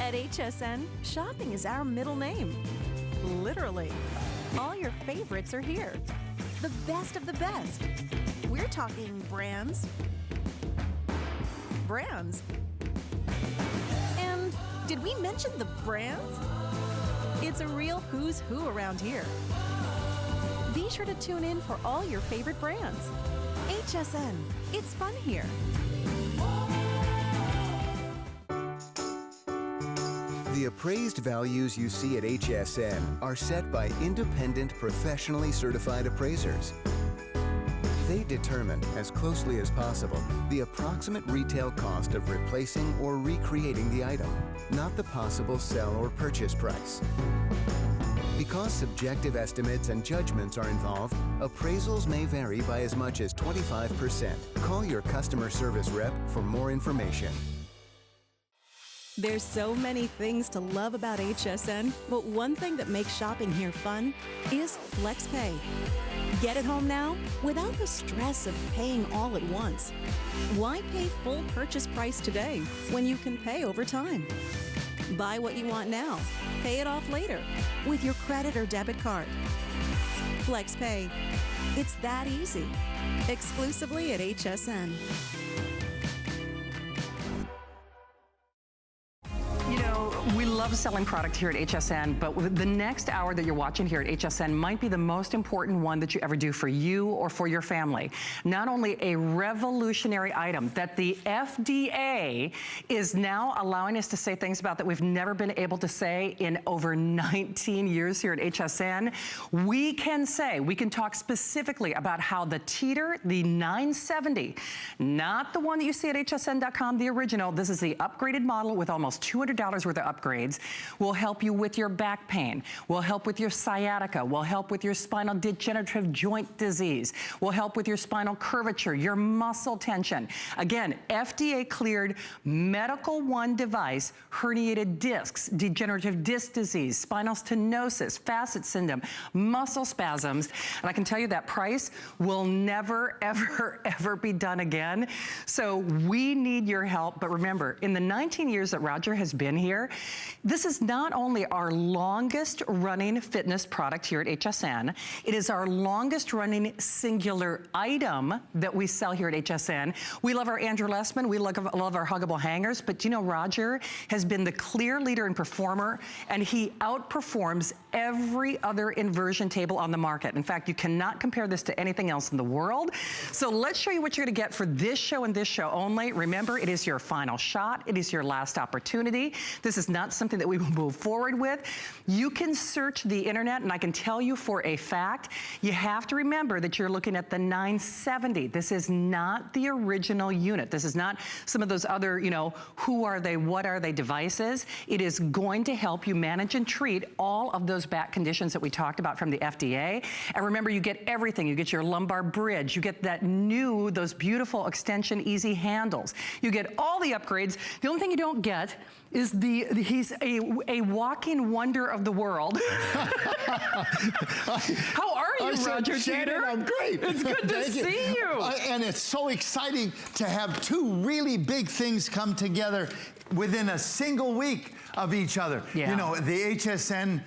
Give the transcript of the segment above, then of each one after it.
At HSN, shopping is our middle name. Literally. All your favorites are here. The best of the best. We're talking brands. Brands. And did we mention the brands? It's a real who's who around here. Be sure to tune in for all your favorite brands. HSN, it's fun here. The appraised values you see at HSN are set by independent, professionally certified appraisers. They determine, as closely as possible, the approximate retail cost of replacing or recreating the item, not the possible sell or purchase price. Because subjective estimates and judgments are involved, appraisals may vary by as much as 25%. Call your customer service rep for more information. There's so many things to love about HSN, but one thing that makes shopping here fun is FlexPay. Get it home now without the stress of paying all at once. Why pay full purchase price today when you can pay over time? Buy what you want now, pay it off later with your credit or debit card. FlexPay. It's that easy. Exclusively at HSN. You know, we love selling product here at HSN, but the next hour that you're watching here at HSN might be the most important one that you ever do for you or for your family. Not only a revolutionary item that the FDA is now allowing us to say things about that we've never been able to say in over 19 years here at HSN. We can talk specifically about how the Teeter, the 970, not the one that you see at hsn.com, the original, this is the upgraded model with almost $200 worth of upgrades, will help you with your back pain, will help with your sciatica, will help with your spinal degenerative joint disease, will help with your spinal curvature, your muscle tension. Again, FDA cleared Medical One device, herniated discs, degenerative disc disease, spinal stenosis, facet syndrome, muscle spasms, and I can tell you that price will never, ever, ever be done again. So we need your help, but remember, in the 19 years that Roger has been here, this is not only our longest running fitness product here at HSN, it is our longest running singular item that we sell here at HSN. We love our Andrew Lessman, we love our huggable hangers, but do you know Roger has been the clear leader and performer, and he outperforms every other inversion table on the market. In fact, you cannot compare this to anything else in the world. So let's show you what you're gonna get for this show and this show only. Remember, it is your final shot. It is your last opportunity. This is not something that we will move forward with. You can search the internet, and I can tell you for a fact, you have to remember that you're looking at the 970. This is not the original unit. This is not some of those other, you know, who are they, what are they devices. It is going to help you manage and treat all of those back conditions that we talked about from the FDA. And remember, you get everything. You get your lumbar bridge. You get those beautiful extension easy handles. You get all the upgrades. The only thing you don't get is he's a walking wonder of the world. How are you, Roger Teeter? I'm great. It's good to see you. And it's so exciting to have two really big things come together within a single week of each other. Yeah. You know, the HSN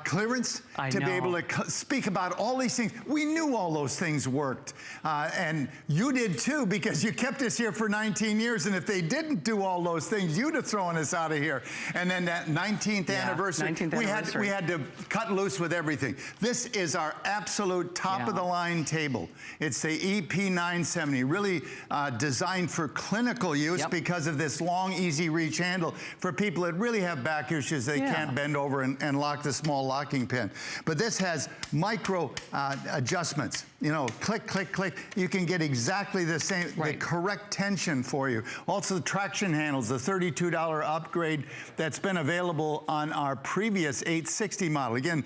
clearance to be able to speak about all these things. We knew all those things worked. And you did too, because you kept us here for 19 years. And if they didn't do all those things, you'd have thrown us out of here. And then that 19th anniversary, 19th anniversary. We had to cut loose with everything. This is our absolute top of the line table. It's the EP970, really designed for clinical use because of this long, easy reach handle for people that really have back issues. They can't bend over and lock the small locking pin. But this has micro adjustments. You know, click, click, click. You can get exactly the same, the correct tension for you. Also the traction handles, the $32 upgrade that's been available on our previous 860 model. Again,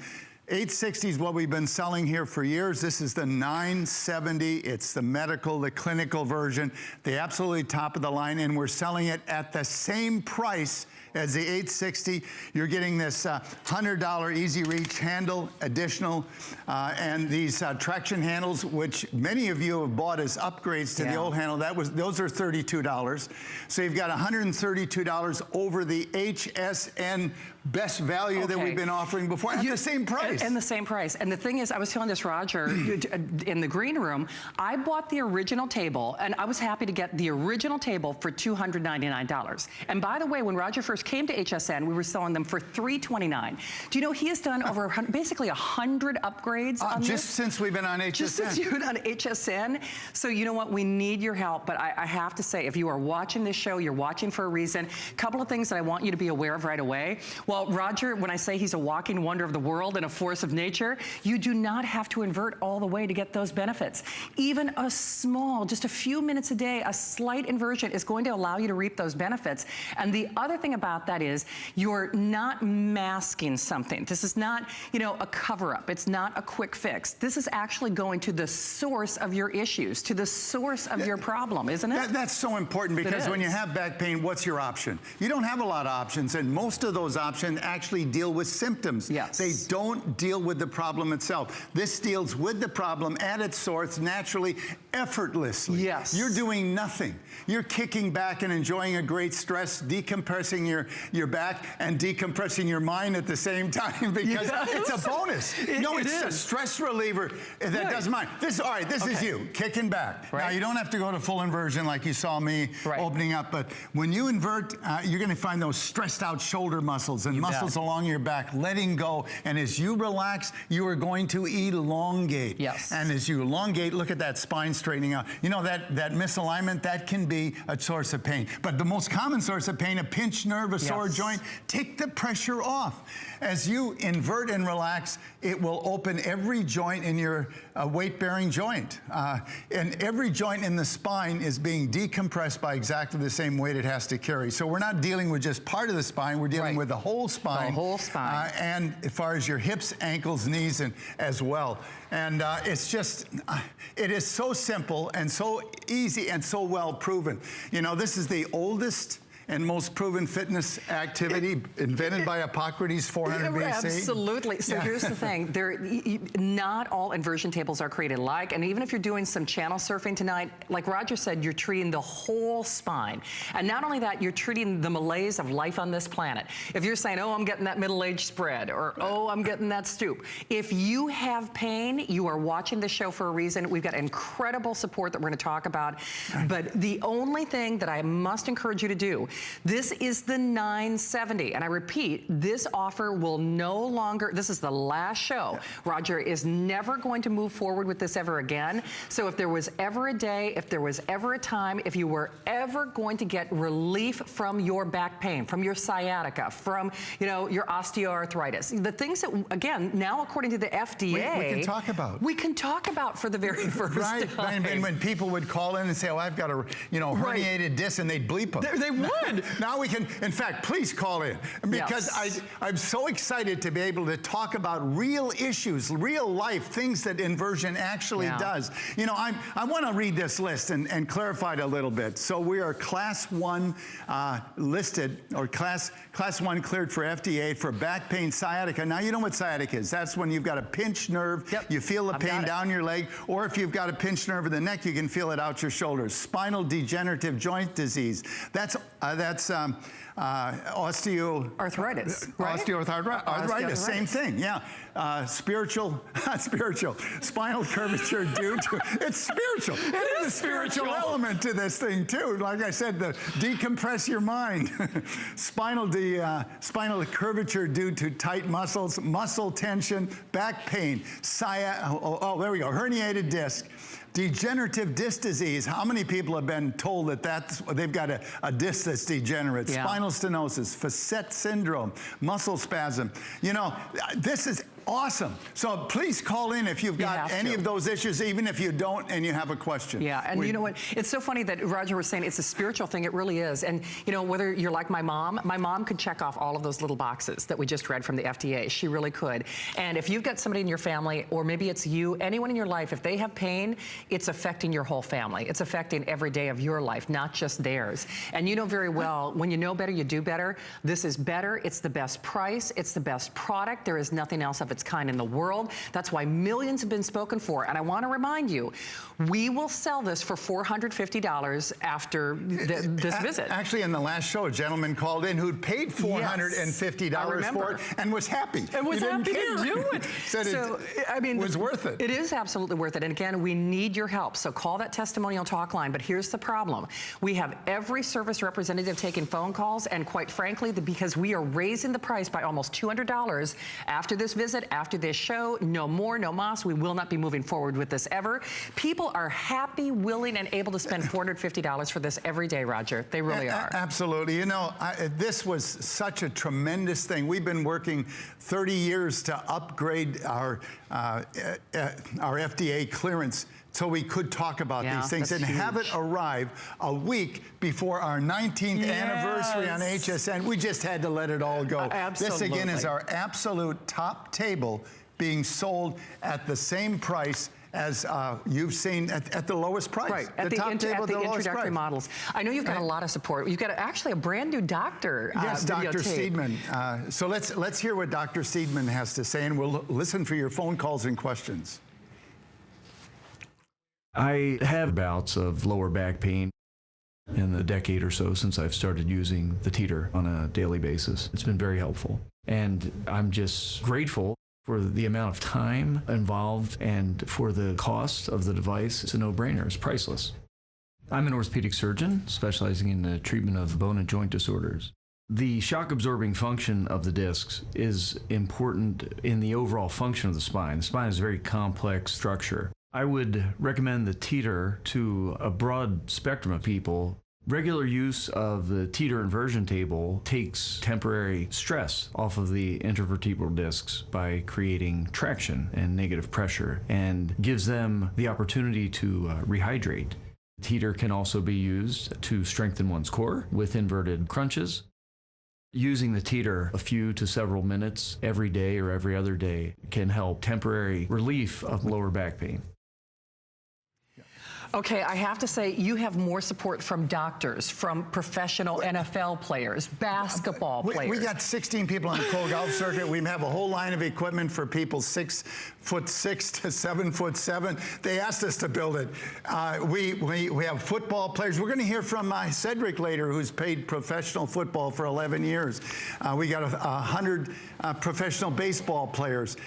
860 is what we've been selling here for years. This is the 970. It's the medical, the clinical version, the absolutely top of the line, and we're selling it at the same price as the 860. You're getting this $100 easy reach handle additional, and these traction handles, which many of you have bought as upgrades to the old handle. Those are $32. So you've got $132 over the HSN best value that we've been offering before at the same price. And the same price. And the thing is, I was telling this, Roger, in the green room, I bought the original table, and I was happy to get the original table for $299. And by the way, when Roger first came to HSN, we were selling them for $329. Do you know he has done over basically 100 upgrades on just this? Since we've been on HSN. Just since you've been on HSN. So you know what? We need your help. But I have to say, if you are watching this show, you're watching for a reason. A couple of things that I want you to be aware of right away. Well, Roger, when I say he's a walking wonder of the world and a force of nature, you do not have to invert all the way to get those benefits. Even a small, just a few minutes a day, a slight inversion is going to allow you to reap those benefits. And the other thing about that is you're not masking something. This is not, you know, a cover-up. It's not a quick fix. This is actually going to the source of your issues, to the source of your problem, isn't it? That's so important, because when you have back pain, what's your option? You don't have a lot of options, and most of those options actually deal with symptoms. Yes. They don't deal with the problem itself. This deals with the problem at its source naturally, effortlessly. Yes. You're doing nothing. You're kicking back and enjoying a great stress, decompressing your back and decompressing your mind at the same time, because it's a bonus. It's a stress reliever that doesn't mind. This is you kicking back. Now, you don't have to go to full inversion like you saw me opening up, but when you invert, you're going to find those stressed out shoulder muscles and muscles along your back letting go, and as you relax, you are going to elongate. Yes. And as you elongate, look at that spine straightening out. You know, that misalignment, that can be a source of pain. But the most common source of pain, a pinched nerve, a sore joint, take the pressure off. As you invert and relax, it will open every joint in your weight-bearing joint. And every joint in the spine is being decompressed by exactly the same weight it has to carry. So we're not dealing with just part of the spine, we're dealing with the whole spine. The whole spine. And as far as your hips, ankles, knees, and as well. And it's just, it is so simple and so easy and so well proven. You know, this is the oldest and most proven fitness activity invented by Hippocrates 400 BC. Absolutely. So here's the thing. Not all inversion tables are created alike. And even if you're doing some channel surfing tonight, like Roger said, you're treating the whole spine. And not only that, you're treating the malaise of life on this planet. If you're saying, oh, I'm getting that middle-aged spread, or oh, I'm getting that stoop. If you have pain, you are watching this show for a reason. We've got incredible support that we're going to talk about. But the only thing that I must encourage you to do, this is the $970. And I repeat, this offer will no longer, this is the last show. Roger is never going to move forward with this ever again. So if there was ever a day, if there was ever a time, if you were ever going to get relief from your back pain, from your sciatica, from, you know, your osteoarthritis, the things that, again, now according to the FDA, we can talk about. We can talk about for the very first time. And when people would call in and say, oh, I've got a, you know, herniated disc, and they'd bleep them. They would. Now we can, in fact, please call in, because I'm so excited to be able to talk about real issues, real life, things that inversion actually does. You know, I want to read this list and clarify it a little bit. So we are class 1 listed, or class 1 cleared for FDA for back pain, sciatica. Now you know what sciatica is. That's when you've got a pinched nerve, you feel the pain down your leg, or if you've got a pinched nerve in the neck, you can feel it out your shoulders. Spinal degenerative joint disease. That's osteoarthritis, right? Osteoarthritis, same thing, spiritual spinal curvature due to, it's spiritual. It is a spiritual element to this thing too. Like I said, the decompress your mind. Spinal curvature due to tight muscles, muscle tension, back pain, there we go, herniated disc. Degenerative disc disease. How many people have been told that they've got a disc that's degenerate? Spinal stenosis, facet syndrome, muscle spasm. You know, this is Awesome. So please call in if you've got any of those issues, even if you don't and you have a question. Yeah, and you know what? It's so funny that Roger was saying it's a spiritual thing. It really is. And, you know, whether you're like my mom could check off all of those little boxes that we just read from the FDA. She really could. And if you've got somebody in your family, or maybe it's you, anyone in your life, if they have pain, it's affecting your whole family. It's affecting every day of your life, not just theirs. And you know very well, when you know better, you do better. This is better. It's the best price. It's the best product. There is nothing else of its kind in the world. That's why millions have been spoken for. And I want to remind you, we will sell this for $450 after this visit. Actually, in the last show, a gentleman called in who'd paid $450 for it and was happy. And was happy to do it. Said it was worth it. It is absolutely worth it. And again, we need your help. So call that testimonial talk line. But here's the problem. We have every service representative taking phone calls. And quite frankly, because we are raising the price by almost $200 after this visit, after this show, no more, no mas. We will not be moving forward with this ever. People are happy, willing, and able to spend $450 for this every day, Roger. They really are. Absolutely. You know, this was such a tremendous thing. We've been working 30 years to upgrade our FDA clearance so we could talk about these things and have it arrive a week before our 19th anniversary on HSN. We just had to let it all go. Absolutely. This, again, is our absolute top table being sold at the same price as you've seen at the lowest price. Right, at the introductory models. I know you've got a lot of support. You've got actually a brand new doctor Yes, Dr. Seidman. So let's hear what Dr. Seidman has to say, and we'll listen for your phone calls and questions. I have bouts of lower back pain in the decade or so since I've started using the Teeter on a daily basis. It's been very helpful, and I'm just grateful for the amount of time involved and for the cost of the device. It's a no-brainer. It's priceless. I'm an orthopedic surgeon specializing in the treatment of bone and joint disorders. The shock-absorbing function of the discs is important in the overall function of the spine. The spine is a very complex structure. I would recommend the Teeter to a broad spectrum of people. Regular use of the Teeter inversion table takes temporary stress off of the intervertebral discs by creating traction and negative pressure, and gives them the opportunity to rehydrate. Teeter can also be used to strengthen one's core with inverted crunches. Using the Teeter a few to several minutes every day or every other day can help temporary relief of lower back pain. Okay, I have to say, you have more support from doctors, from professional NFL players, basketball players. We got 16 people on the pro golf circuit. We have a whole line of equipment for people 6'6" to 7'7". They asked us to build it. We have football players. We're going to hear from Cedric later, who's played professional football for 11 years. We got 100 professional baseball players.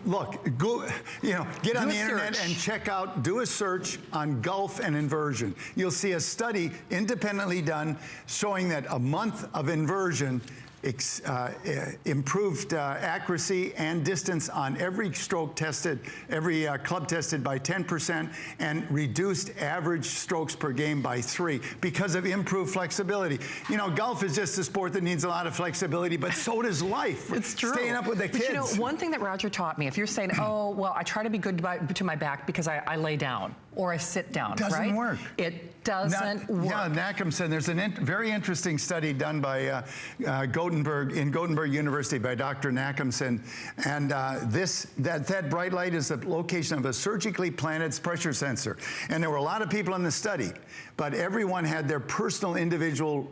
Look, go, get on the internet and check out, do a search on Gulf and inversion. You'll see a study independently done showing that a month of inversion improved accuracy and distance on every stroke tested, every club tested by 10%, and reduced average strokes per game by 3 because of improved flexibility. You know, golf is just a sport that needs a lot of flexibility, but so does life. It's true. Staying up with the kids. But you know, one thing that Roger taught me, if you're saying, oh, well, I try to be good to my back because I lay down or I sit down, doesn't work. It doesn't work. Yeah, Nackhamson, there's a very interesting study done by Gothenburg University by Dr. Nackhamson, and that bright light is the location of a surgically planted pressure sensor. And there were a lot of people in the study, but everyone had their personal individual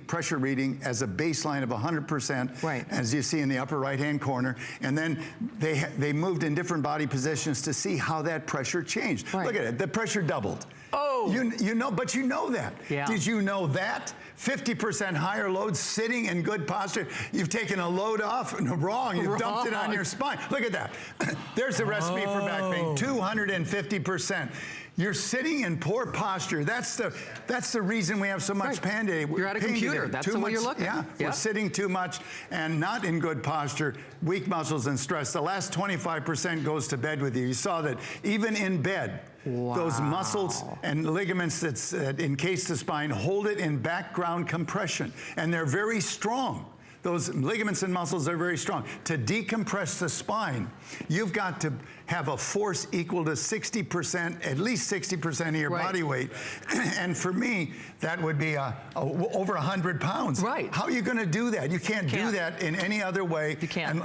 pressure reading as a baseline of 100%, right, as you see in the upper right-hand corner. And then they moved in different body positions to see how that pressure changed. Right. Look at it, the pressure doubled. Oh! You know, but you know that. Yeah. Did you know that? 50% higher load sitting in good posture. You've taken a load off. No, wrong. You've dumped it on your spine. Look at that. There's the recipe for back pain. 250%. You're sitting in poor posture. That's the reason we have so much pain today. You're at a computer. That's the way you're looking. Yeah, we're sitting too much and not in good posture, weak muscles and stress. The last 25% goes to bed with you. You saw that even in bed. Wow. Those muscles and ligaments that encase the spine hold it in background compression, and they're very strong. those ligaments and muscles are very strong. To decompress the spine, you've got to have a force equal to 60%, at least 60% of your body weight. And for me, that would be over 100 pounds. Right. How are you going to do that? You can't do that in any other way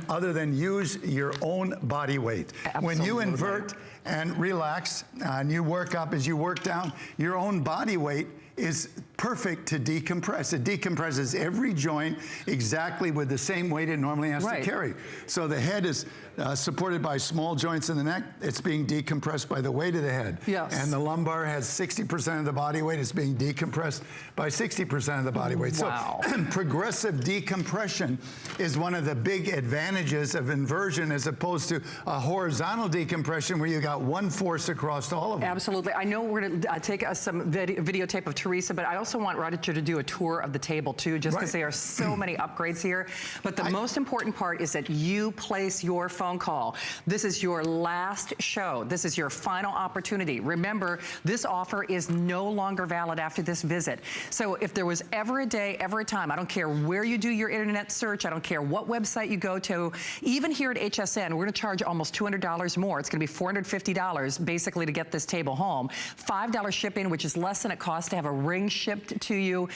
other than use your own body weight. Absolutely. When you invert and relax and you work up as you work down, your own body weight is perfect to decompress. It decompresses every joint exactly with the same weight it normally has to carry. So the head is supported by small joints in the neck. It's being decompressed by the weight of the head. Yes. And the lumbar has 60% of the body weight. It's being decompressed by 60% of the body weight. Wow. So progressive decompression is one of the big advantages of inversion as opposed to a horizontal decompression where you got one force across all of them. Absolutely. I know we're going to take some videotape of Teresa, but I also want Roger to do a tour of the table too, just because there are so many upgrades here. But the most important part is that you place your phone call. This is your last show. This is your final opportunity. Remember, this offer is no longer valid after this visit. So if there was ever a day, ever a time, I don't care where you do your internet search, I don't care what website you go to, even here at HSN, we're going to charge almost $200 more. It's going to be $450 basically to get this table home. $5 shipping, which is less than it costs to have a ring shipped to you,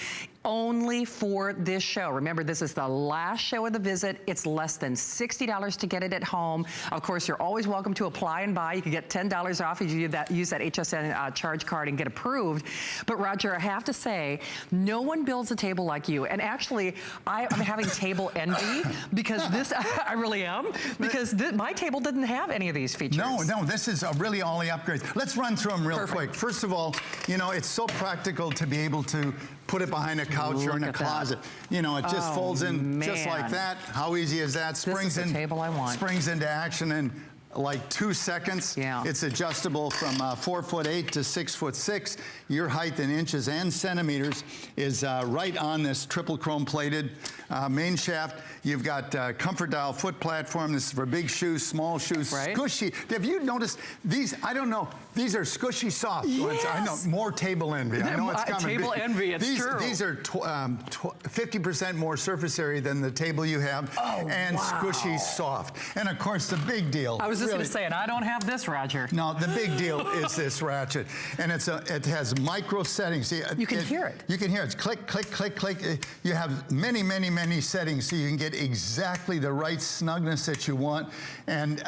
only for this show. Remember, this is the last show of the visit. It's less than $60 to get it at home. Of course, you're always welcome to apply and buy. You can get $10 off if you use that HSN charge card and get approved. But Roger, I have to say, no one builds a table like you. And actually, I'm having table envy because this, I really am, because my table didn't have any of these features. No, this is really all the upgrades. Let's run through them real quick. First of all, you know, it's so practical to be able to put it behind a couch or in a closet. You know, it just folds in just like that. How easy is that? Springs this is the table I want. Springs into action in like 2 seconds. Yeah. It's adjustable from 4'8" to 6'6". Your height in inches and centimeters is right on this triple chrome plated main shaft. You've got comfort dial foot platform. This is for big shoes, small shoes, squishy. Have you noticed these? I don't know. These are squishy soft ones. I know, more table envy. I know it's coming. Table envy, it's true. These are 50% more surface area than the table you have, and squishy soft. And of course, the big deal. I was just going to say, and I don't have this, Roger. No, the big deal is this ratchet, and it has micro settings. See, you can hear it. You can hear it. It's click, click, click, click. You have many, many, many settings, so you can get exactly the right snugness that you want, and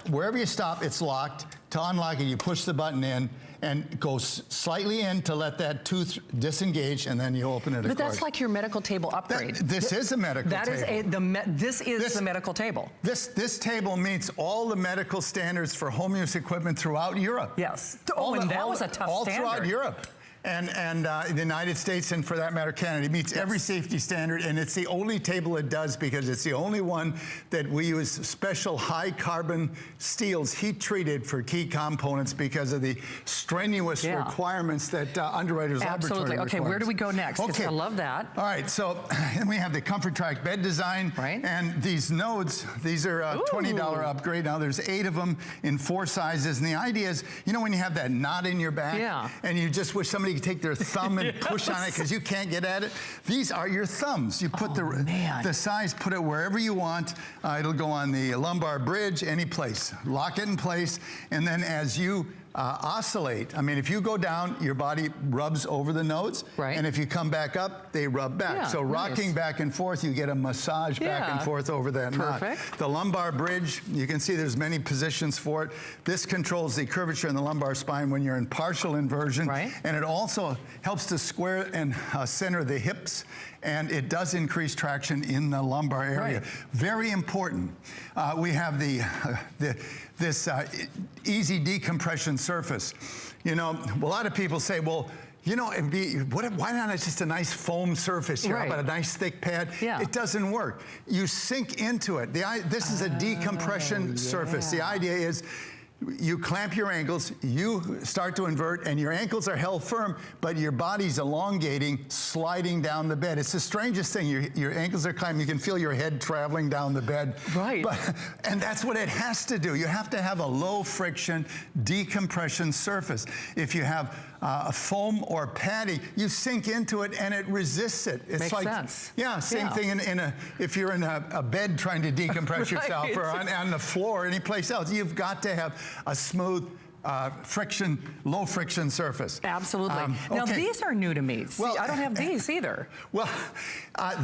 wherever you stop, it's locked. To unlock it, you push the button in and go slightly in to let that tooth disengage, and then you open it. But that's like your medical table upgrade. This is a medical table. This is the medical table. This table meets all the medical standards for home use equipment throughout Europe. Yes. And that was a tough standard. All throughout Europe. And the United States, and for that matter, Canada. It meets every safety standard, and it's the only table it does because it's the only one that we use special high carbon steels, heat treated for key components because of the strenuous requirements that Underwriters Laboratory requires. Okay, where do we go next? Okay, I love that. All right, so we have the Comfort Track bed design, and these nodes. These are a $20 upgrade. Now there's 8 of them in 4 sizes, and the idea is, you know, when you have that knot in your back, and you just wish somebody could take their thumb and push on it because you can't get at it. These are your thumbs. You put the size, put it wherever you want. It'll go on the lumbar bridge, any place. Lock it in place, and then as you oscillate. I mean, if you go down, your body rubs over the nodes, and if you come back up, they rub back. So rocking back and forth, you get a massage back and forth over that knot. The lumbar bridge, you can see there's many positions for it. This controls the curvature in the lumbar spine when you're in partial inversion, and it also helps to square and center the hips, and it does increase traction in the lumbar area. Very important. We have this easy decompression surface. You know, a lot of people say, well, you know, why not just a nice foam surface here? How about a nice thick pad? It doesn't work. You sink into it. This is a decompression surface. The idea is, you clamp your ankles, you start to invert, and your ankles are held firm, but your body's elongating, sliding down the bed. It's the strangest thing. Your ankles are climbing. You can feel your head traveling down the bed. And that's what it has to do. You have to have a low friction decompression surface. If you have a foam or padding, you sink into it and it resists it. It's Makes like, sense. Yeah, same thing if you're in a bed trying to decompress yourself, or on the floor, anyplace else. You've got to have a smooth, low friction surface. Absolutely. Now these are new to me. See, Well, I don't have these either. Well,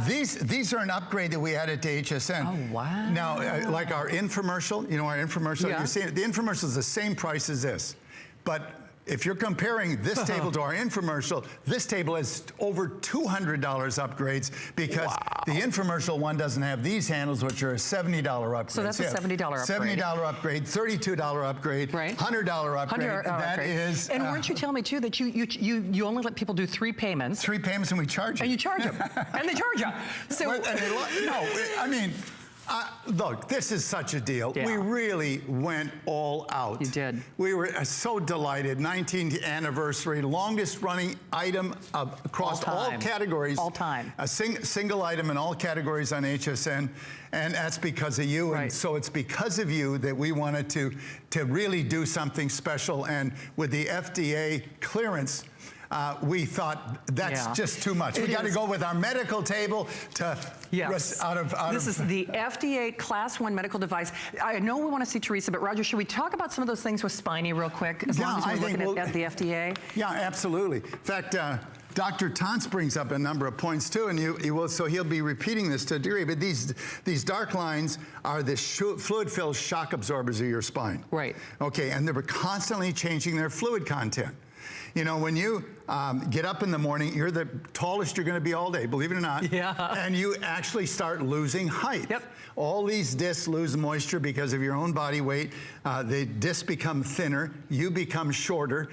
these are an upgrade that we added to HSN. Oh, wow. Now, like our infomercial, you know our infomercial, Yeah. you see it, the infomercial is the same price as this, but if you're comparing this table to our infomercial, this table is over $200 upgrades because the infomercial one doesn't have these handles, which are a $70 upgrade. So that's a $70 upgrade. $70 upgrade, $32 upgrade, right. $100 upgrade. That is. And weren't you telling me too that you only let people do 3 payments? 3 payments, and we charge them. And you charge them. And they charge you. So no, I mean. Look, this is such a deal. Yeah. We really went all out. You did. We were so delighted. 19th anniversary, longest running item across all categories. All time. A single item in all categories on HSN, and that's because of you. Right. And so it's because of you that we wanted to really do something special. And with the FDA clearance, we thought that's just too much. We got to go with our medical table to This is the FDA Class 1 medical device. I know we want to see Teresa, but Roger, should we talk about some of those things with Spiny real quick? As long as we're looking at the FDA? Yeah, absolutely. In fact, Dr. Tons brings up a number of points too, and he'll be repeating this to a degree, but these dark lines are the fluid-filled shock absorbers of your spine. Right. Okay, and they were constantly changing their fluid content. You know, when you get up in the morning, you're the tallest you're going to be all day, believe it or not. Yeah. And you actually start losing height. Yep. All these discs lose moisture because of your own body weight. The discs become thinner. You become shorter.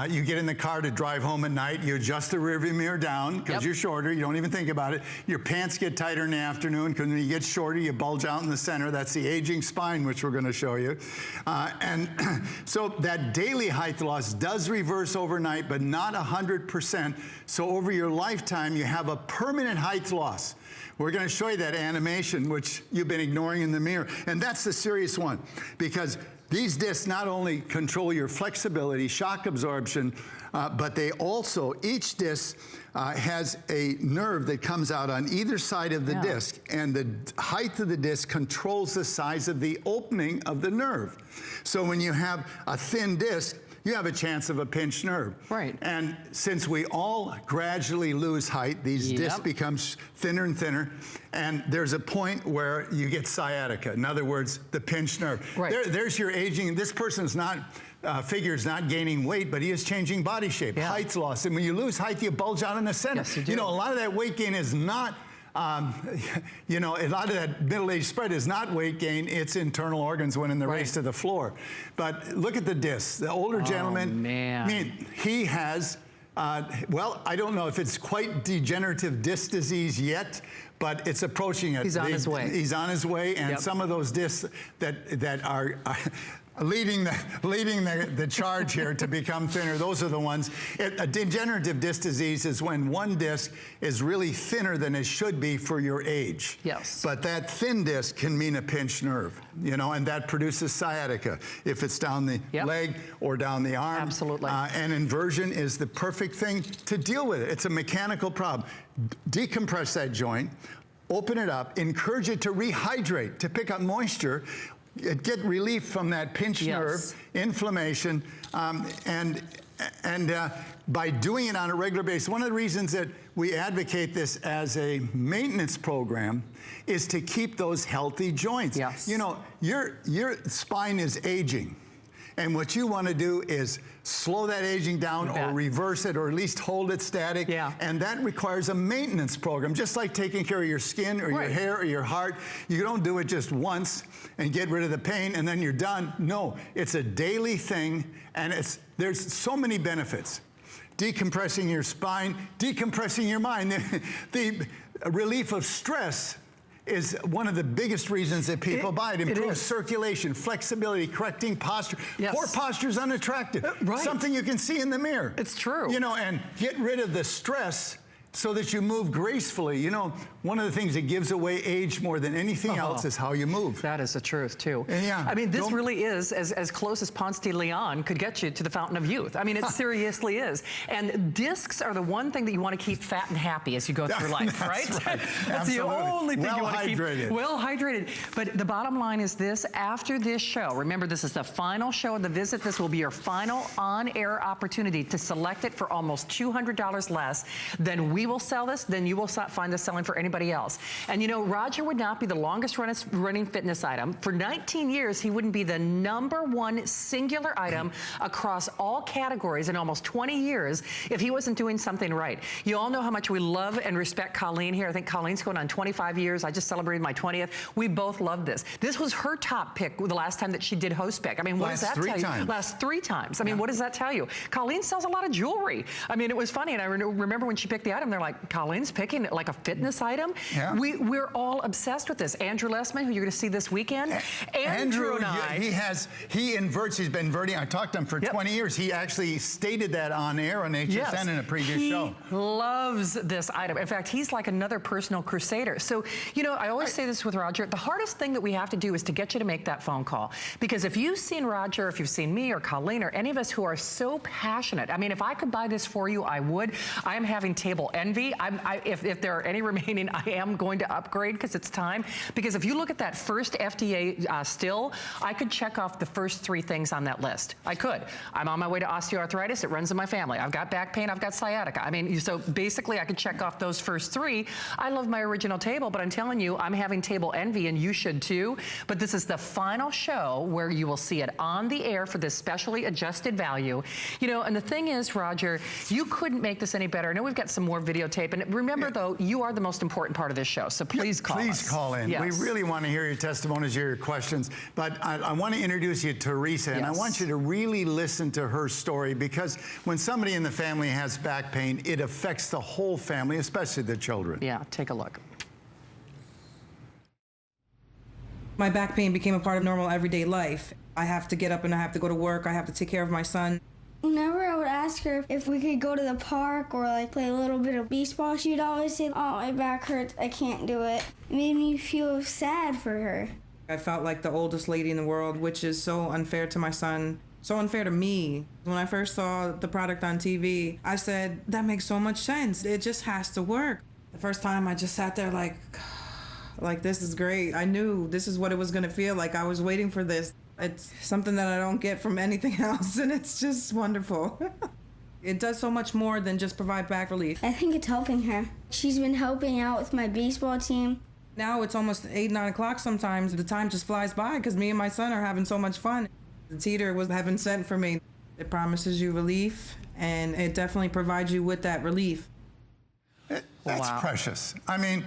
You get in the car to drive home at night. You adjust the rearview mirror down because you're shorter. You don't even think about it. Your pants get tighter in the afternoon because when you get shorter, you bulge out in the center. That's the aging spine, which we're going to show you. And so that daily height loss does reverse overnight, but not 100%. So over your lifetime, you have a permanent height loss. We're going to show you that animation, which you've been ignoring in the mirror. And that's the serious one, because these discs not only control your flexibility, shock absorption, but they also, each disc has a nerve that comes out on either side of the disc, and the height of the disc controls the size of the opening of the nerve. So when you have a thin disc, you have a chance of a pinched nerve. Right. And since we all gradually lose height, these discs become thinner and thinner, and there's a point where you get sciatica. In other words, the pinched nerve. Right. There's your aging. This person's not, figure's not gaining weight, but he is changing body shape. Height's lost. And when you lose height, you bulge out in the center. Yes, you do. You know, a lot of that weight gain is not you know, a lot of that middle-age spread is not weight gain, it's internal organs winning the race to the floor. But look at the discs. The older gentleman, man. I mean, he has, well, I don't know if it's quite degenerative disc disease yet, but it's approaching it. He's on his way. He's on his way, and some of those discs that are leading the charge here to become thinner. Those are the ones. A degenerative disc disease is when one disc is really thinner than it should be for your age. Yes. But that thin disc can mean a pinched nerve, you know, and that produces sciatica if it's down the leg or down the arm. Absolutely. And inversion is the perfect thing to deal with it. It's a mechanical problem. Decompress that joint, open it up, encourage it to rehydrate, to pick up moisture, get relief from that pinched nerve, inflammation, and by doing it on a regular basis. One of the reasons that we advocate this as a maintenance program is to keep those healthy joints. Yes. You know, your spine is aging. And what you want to do is slow that aging down or reverse it or at least hold it static. Yeah. And that requires a maintenance program, just like taking care of your skin or your hair or your heart. You don't do it just once and get rid of the pain and then you're done. No, it's a daily thing, and there's so many benefits. Decompressing your spine, decompressing your mind. The relief of stress is one of the biggest reasons that people buy it. Improves circulation, flexibility, correcting posture. Poor posture is unattractive. Something you can see in the mirror. It's true. You know, and get rid of the stress so that you move gracefully. You know, one of the things that gives away age more than anything else is how you move. That is the truth, too. Yeah. I mean, this really is as close as Ponce de Leon could get you to the fountain of youth. I mean, it seriously is. And discs are the one thing that you want to keep fat and happy as you go through life, right? That's the only thing you want to keep well hydrated. But the bottom line is this: after this show, remember, this is the final show of the visit. This will be your final on-air opportunity to select it for almost $200 less than we will sell this, then you will find this selling for anybody else. And you know, Roger would not be the longest running fitness item. For 19 years, he wouldn't be the #1 singular item across all categories in almost 20 years if he wasn't doing something right. You all know how much we love and respect Colleen here. I think Colleen's going on 25 years. I just celebrated my 20th. We both love this. This was her top pick the last time that she did host pick. I mean, what does that tell you? Last 3 times. I mean, what does that tell you? Colleen sells a lot of jewelry. I mean, it was funny, and I remember when she picked the item, they're like, Colleen's picking it like a fitness item? Yeah. We're all obsessed with this. Andrew Lessman, who you're going to see this weekend. Andrew and I. He inverts, he's been inverting. I talked to him for 20 years. He actually stated that on air on HSN in a previous show. He loves this item. In fact, he's like another personal crusader. So, you know, I always say this with Roger, the hardest thing that we have to do is to get you to make that phone call. Because if you've seen Roger, if you've seen me or Colleen or any of us who are so passionate, I mean, if I could buy this for you, I would. I am having table envy. If there are any remaining, I am going to upgrade because it's time. Because if you look at that first FDA still, I could check off the first 3 things on that list. I could. I'm on my way to osteoarthritis. It runs in my family. I've got back pain. I've got sciatica. I mean, so basically I could check off those first 3. I love my original table, but I'm telling you, I'm having table envy, and you should too. But this is the final show where you will see it on the air for this specially adjusted value. You know, and the thing is, Roger, you couldn't make this any better. I know we've got some more videotape. And remember, though, you are the most important part of this show. So please call us. Please call in. Yes. We really want to hear your testimonies, hear your questions. But I want to introduce you to Teresa, and I want you to really listen to her story, because when somebody in the family has back pain, it affects the whole family, especially the children. Yeah, take a look. My back pain became a part of normal everyday life. I have to get up and I have to go to work. I have to take care of my son. Whenever I would ask her if we could go to the park or like play a little bit of baseball, she'd always say, "Oh, my back hurts, I can't do it." It made me feel sad for her. I felt like the oldest lady in the world, which is so unfair to my son, so unfair to me. When I first saw the product on TV, I said, that makes so much sense. It just has to work. The first time I just sat there like this is great. I knew this is what it was gonna feel like. I was waiting for this. It's something that I don't get from anything else, and it's just wonderful. It does so much more than just provide back relief. I think it's helping her. She's been helping out with my baseball team. Now it's almost 8, 9 o'clock sometimes. The time just flies by because me and my son are having so much fun. The Teeter was heaven sent for me. It promises you relief, and it definitely provides you with that relief. That's precious. I mean,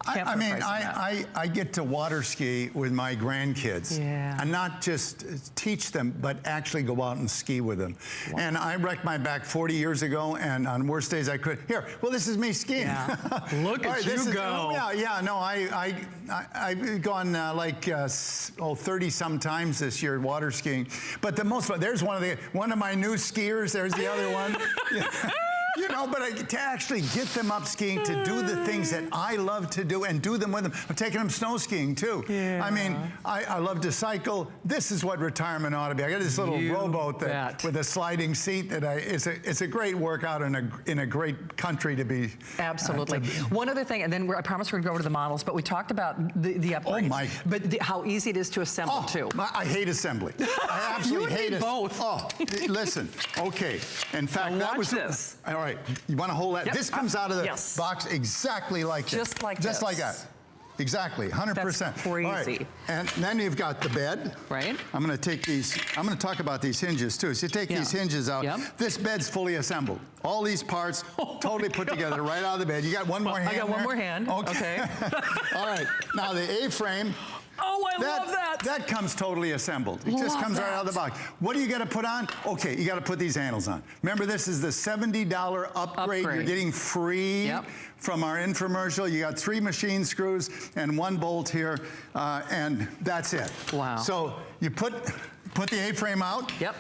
I get to water ski with my grandkids, and not just teach them, but actually go out and ski with them. Wow. And I wrecked my back 40 years ago, and on worst days I could. Well, this is me skiing. Yeah. Look at you go. No, I've gone 30 some times this year water skiing. But the most fun, there's one of my new skiers. There's the other one. You know, but to actually get them up skiing, to do the things that I love to do and do them with them. I'm taking them snow skiing too. Yeah. I mean, I love to cycle. This is what retirement ought to be. I got this little rowboat with a sliding seat that it's a great workout in a great country to be. Absolutely. One other thing, and then I promise we're going to go over to the models, but we talked about the upgrades. Oh my. But how easy it is to assemble too. I hate assembly. I absolutely hate it. Both. Oh, listen. Okay. In fact, now that was this. All right. You want to hold that? Yep. This comes out of the box exactly like this. Just like Just like that. Exactly, 100%. That's crazy. Right. And then you've got the bed. Right. I'm going to take these, I'm going to talk about these hinges too. So you take these hinges out. Yep. This bed's fully assembled. All these parts totally put together right out of the bed. You got one more hand I got one more hand. Okay. All right. Now the A-frame. Oh, I love that. That comes totally assembled. It just comes right out of the box. What do you got to put on? Okay, you got to put these handles on. Remember, this is the $70 upgrade. You're getting free from our infomercial. You got 3 machine screws and 1 bolt here, and that's it. Wow. So you put the A-frame out. Yep.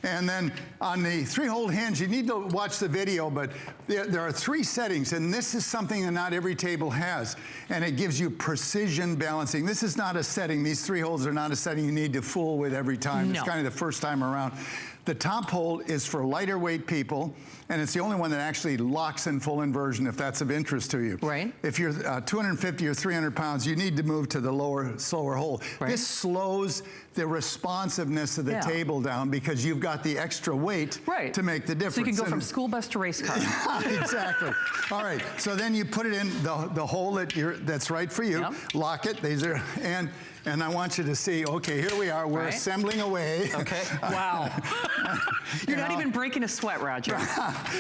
And then on the 3-hole hinge, you need to watch the video, but there are 3 settings, and this is something that not every table has, and it gives you precision balancing. This is not a setting. These 3 holes are not a setting you need to fool with every time. No. It's kind of the first time around. The top hole is for lighter weight people, and it's the only one that actually locks in full inversion if that's of interest to you. Right. If you're 250 or 300 pounds, you need to move to the slower hole. Right. This slows the responsiveness of the table down because you've got the extra weight to make the difference. So you can go from school bus to race car. Yeah, exactly. All right, so then you put it in the hole that's right for you, lock it, and I want you to see, okay, here we are, we're assembling away. Okay, wow. You're not even breaking a sweat, Roger.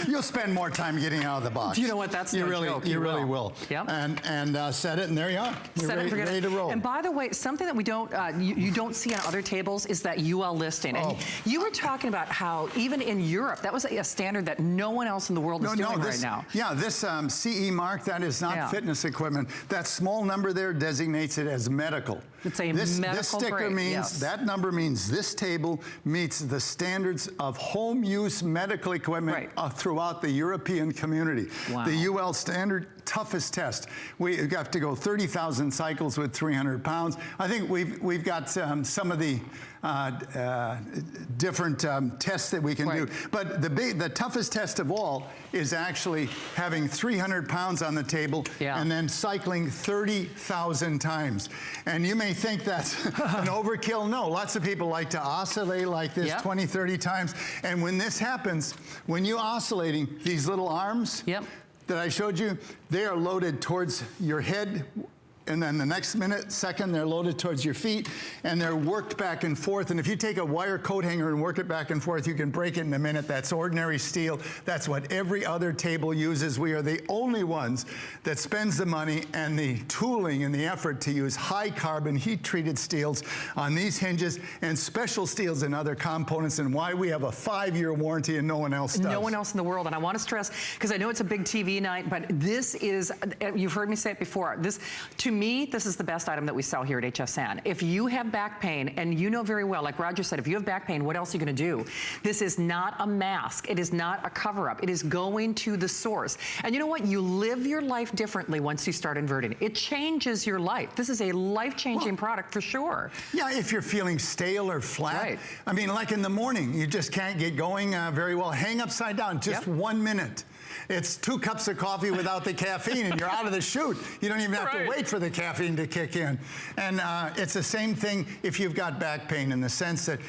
You'll spend more time getting out of the box. You know what, that's no joke. You really will. Yep. And set it, and there you are. You're ready to roll. And by the way, something that we don't, you don't see on other tables is that UL listing. And you were talking about how even in Europe, that was a standard that no one else in the world is doing right now. Yeah, this CE mark, that is not fitness equipment. That small number there designates it as medical. It's a medical This sticker grade, means, that number means this table meets the standards of home use medical equipment throughout the European community. Wow. The UL standard, toughest test. We have to go 30,000 cycles with 300 pounds. I think we've got some of the different tests that we can do. But the toughest test of all is actually having 300 pounds on the table and then cycling 30,000 times. And you may think that's an overkill. No, lots of people like to oscillate like this 20, 30 times. And when this happens, when you're oscillating, these little arms that I showed you, they are loaded towards your head, and then the next second, they're loaded towards your feet, and they're worked back and forth. And if you take a wire coat hanger and work it back and forth, you can break it in a minute. That's ordinary steel. That's what every other table uses. We are the only ones that spends the money and the tooling and the effort to use high carbon, heat-treated steels on these hinges and special steels and other components, and why we have a 5-year warranty and no one else does. No one else in the world. And I want to stress, because I know it's a big TV night, but this is, you've heard me say it before, to me, this is the best item that we sell here at HSN. If you have back pain, and you know very well, like Roger said, if you have back pain, what else are you going to do? This is not a mask. It is not a cover-up. It is going to the source. And you know what? You live your life differently once you start inverting. It changes your life. This is a life-changing product for sure. Yeah, if you're feeling stale or flat. I mean, like in the morning, you just can't get going very well. Hang upside down, just 1 minute. It's 2 cups of coffee without the caffeine, and you're out of the chute. You don't even have to wait for the caffeine to kick in. And it's the same thing if you've got back pain, in the sense that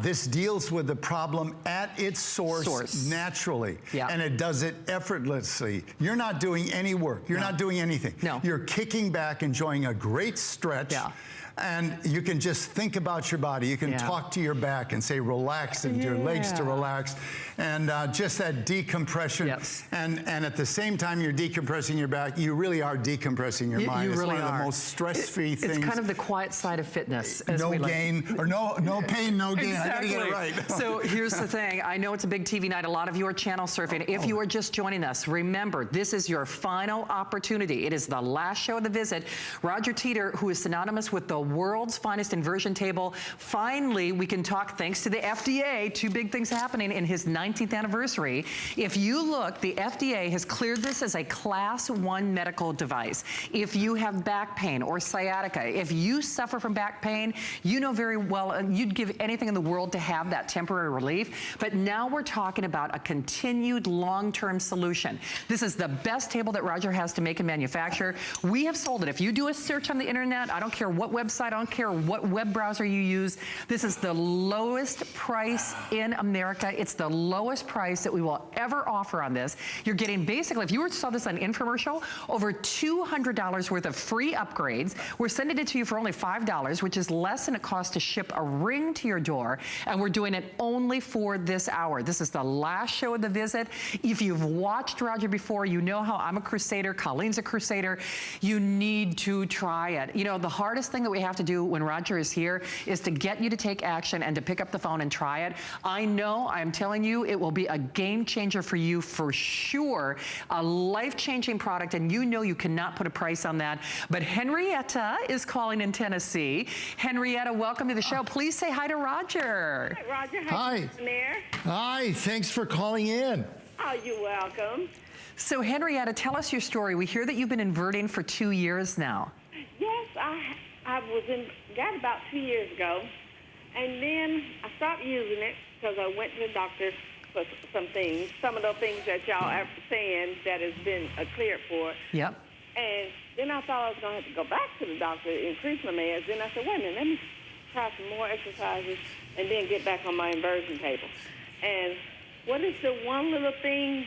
this deals with the problem at its source. Naturally. And it does it effortlessly. You're not doing any work. You're not doing anything. You're kicking back, enjoying a great stretch. And you can just think about your body. You can talk to your back and say relax, and your legs to relax. And just that decompression. And at the same time you're decompressing your back, you really are decompressing your mind. You really it's one of the most stress-free things. It's kind of the quiet side of fitness. No gain, or no pain, no gain. I gotta get it right. So here's the thing. I know it's a big TV night. A lot of you are channel surfing. If you are just joining us, remember, this is your final opportunity. It is the last show of the visit. Roger Teeter, who is synonymous with the world's finest inversion table. Finally, we can talk, thanks to the FDA, 2 big things happening in his 19th anniversary. If you look, the FDA has cleared this as a Class 1 medical device. If you have back pain or sciatica, if you suffer from back pain, you know very well, you'd give anything in the world to have that temporary relief. But now we're talking about a continued long-term solution. This is the best table that Roger has to make and manufacture. We have sold it. If you do a search on the internet, I don't care what website, I don't care what web browser you use, this is the lowest price in America. It's the lowest price that we will ever offer on this. You're getting basically, if you were to sell this on infomercial, over $200 worth of free upgrades. We're sending it to you for only $5, which is less than it costs to ship a ring to your door. And we're doing it only for this hour. This is the last show of the visit. If you've watched Roger before, you know how I'm a crusader, Colleen's a crusader. You need to try it. You know, the hardest thing that we have to do when Roger is here is to get you to take action and to pick up the phone and try it. I know, I'm telling you, it will be a game changer for you for sure. A life-changing product, and you know you cannot put a price on that. But Henrietta is calling in Tennessee. Henrietta, welcome to the show. Please say hi to Roger. Hi, Roger. Hi. There. Hi, thanks for calling in. Oh, you're welcome. So Henrietta, tell us your story. We hear that you've been inverting for 2 years now. Yes, I got about 2 years ago, and then I stopped using it because I went to the doctor for some things, some of the things that y'all are saying that has been cleared for. Yep. And then I thought I was going to have to go back to the doctor, increase my meds. Then I said, wait a minute, let me try some more exercises and then get back on my inversion table. And what is the one little thing?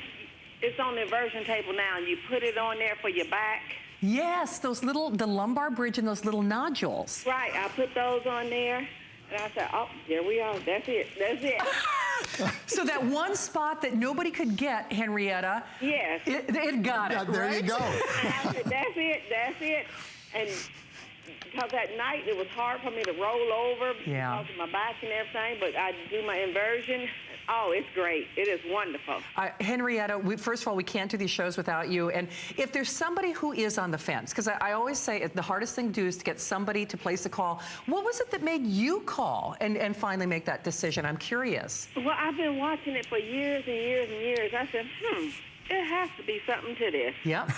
It's on the inversion table now, and you put it on there for your back. Yes, the lumbar bridge and those little nodules. Right, I put those on there, and I said, oh, there we are. That's it. That's it. So that one spot that nobody could get, Henrietta. Yes. It got it, There right? you go. And I said, that's it. That's it. And because at night it was hard for me to roll over because of my back and everything, but I do my inversion. Oh, it's great. It is wonderful. Henrietta, first of all, we can't do these shows without you. And if there's somebody who is on the fence, because I always say the hardest thing to do is to get somebody to place a call. What was it that made you call and finally make that decision? I'm curious. Well, I've been watching it for years and years and years. I said, there has to be something to this. Yep.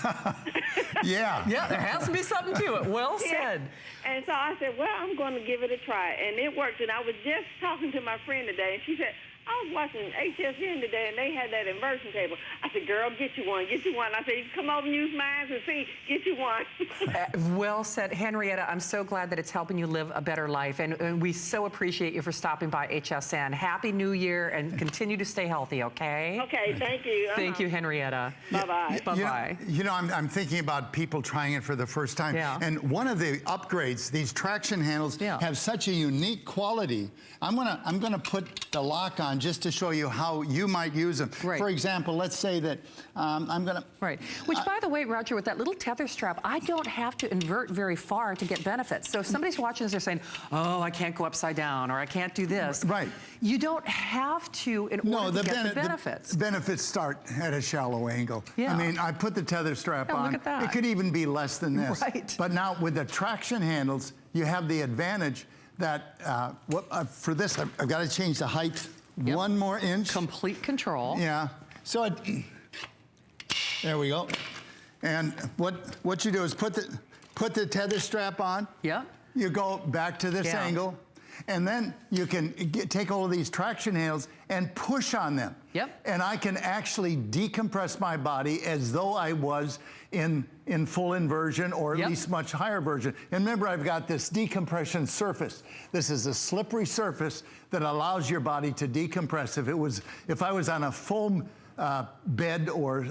Yeah. Yeah, there has to be something to it. Well said. And so I said, well, I'm going to give it a try. And it worked. And I was just talking to my friend today, and she said, I was watching HSN today, and they had that inversion table. I said, girl, get you one, get you one. I said, you come over and use mine and see, get you one. Well said. Henrietta, I'm so glad that it's helping you live a better life, and we so appreciate you for stopping by HSN. Happy New Year, and continue to stay healthy, okay? Okay, thank you. Thank you, Henrietta. Bye-bye. Bye-bye. You know, I'm thinking about people trying it for the first time. Yeah. And one of the upgrades, these traction handles have such a unique quality. I'm gonna put the lock on just to show you how you might use them. Right. For example, let's say that I'm gonna... Right. Which, by the way, Roger, with that little tether strap, I don't have to invert very far to get benefits. So if somebody's watching this, they're saying, oh, I can't go upside down, or I can't do this. Right. You don't have to in order to get the benefits. The benefits start at a shallow angle. Yeah. I mean, I put the tether strap on. Look at that. It could even be less than this. Right. But now with the traction handles, you have the advantage that for this, I've got to change the height 1 more inch. Complete control. Yeah. So there we go. And what you do is put the tether strap on. Yeah. You go back to this angle, and then you can take all of these traction handles and push on them. Yep. And I can actually decompress my body as though I was in full inversion, or at least much higher version. And remember, I've got this decompression surface. This is a slippery surface that allows your body to decompress. If I was on a foam bed or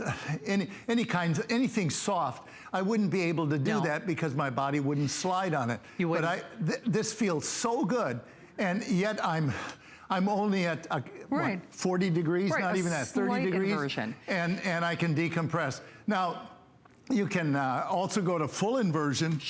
anything soft, I wouldn't be able to do that because my body wouldn't slide on it. You wouldn't. But this feels so good, and yet I'm only at 40 degrees, not even at 30 degrees, inversion. and I can decompress. Now, you can also go to full inversion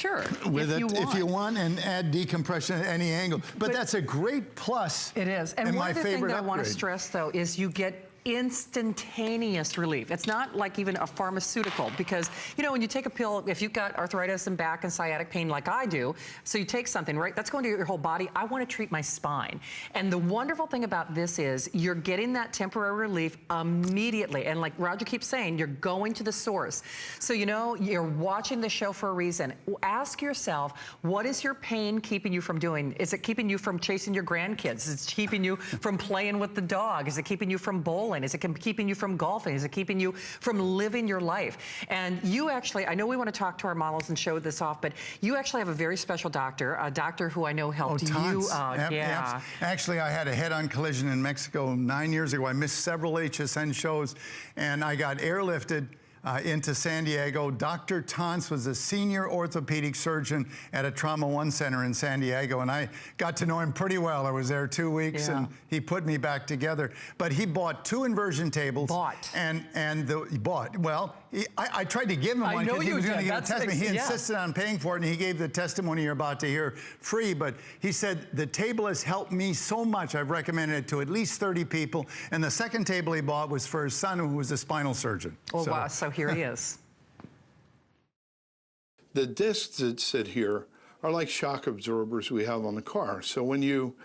with it if you want, and add decompression at any angle. But that's a great plus. It is. And one my other thing favorite that I want to upgrade. stress, though, is you get instantaneous relief. It's not like even a pharmaceutical, because, you know, when you take a pill, if you've got arthritis and back and sciatic pain like I do, so you take something, right, that's going to your whole body. I want to treat my spine. And the wonderful thing about this is you're getting that temporary relief immediately. And like Roger keeps saying, you're going to the source. So, you know, you're watching the show for a reason. Ask yourself, what is your pain keeping you from doing? Is it keeping you from chasing your grandkids? Is it keeping you from playing with the dog? Is it keeping you from bowling? Is it keeping you from golfing? Is it keeping you from living your life? And you actually, I know we want to talk to our models and show this off, but you actually have a very special doctor, a doctor who I know helped you out. Yep. Actually, I had a head-on collision in Mexico 9 years ago. I missed several HSN shows, and I got airlifted. into San Diego. Dr. Tons was a senior orthopedic surgeon at a Trauma One Center in San Diego, and I got to know him pretty well. I was there 2 weeks, and he put me back together. But he bought 2 inversion tables. He bought. Well, I tried to give him one because he was going to give a testimony. He insisted on paying for it, and he gave the testimony you're about to hear free. But he said, the table has helped me so much, I've recommended it to at least 30 people. And the second table he bought was for his son, who was a spinal surgeon. Oh, wow. So here he is. The discs that sit here are like shock absorbers we have on the car. So when you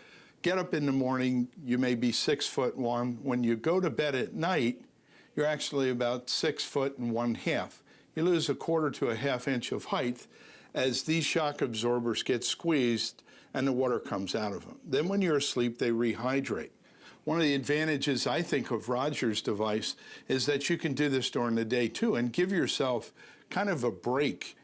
get up in the morning, you may be 6'1". When you go to bed at night, you're actually about 6'1½". You lose 1/4 to 1/2 inch of height as these shock absorbers get squeezed and the water comes out of them. Then when you're asleep, they rehydrate. One of the advantages, I think, of Roger's device is that you can do this during the day too and give yourself kind of a break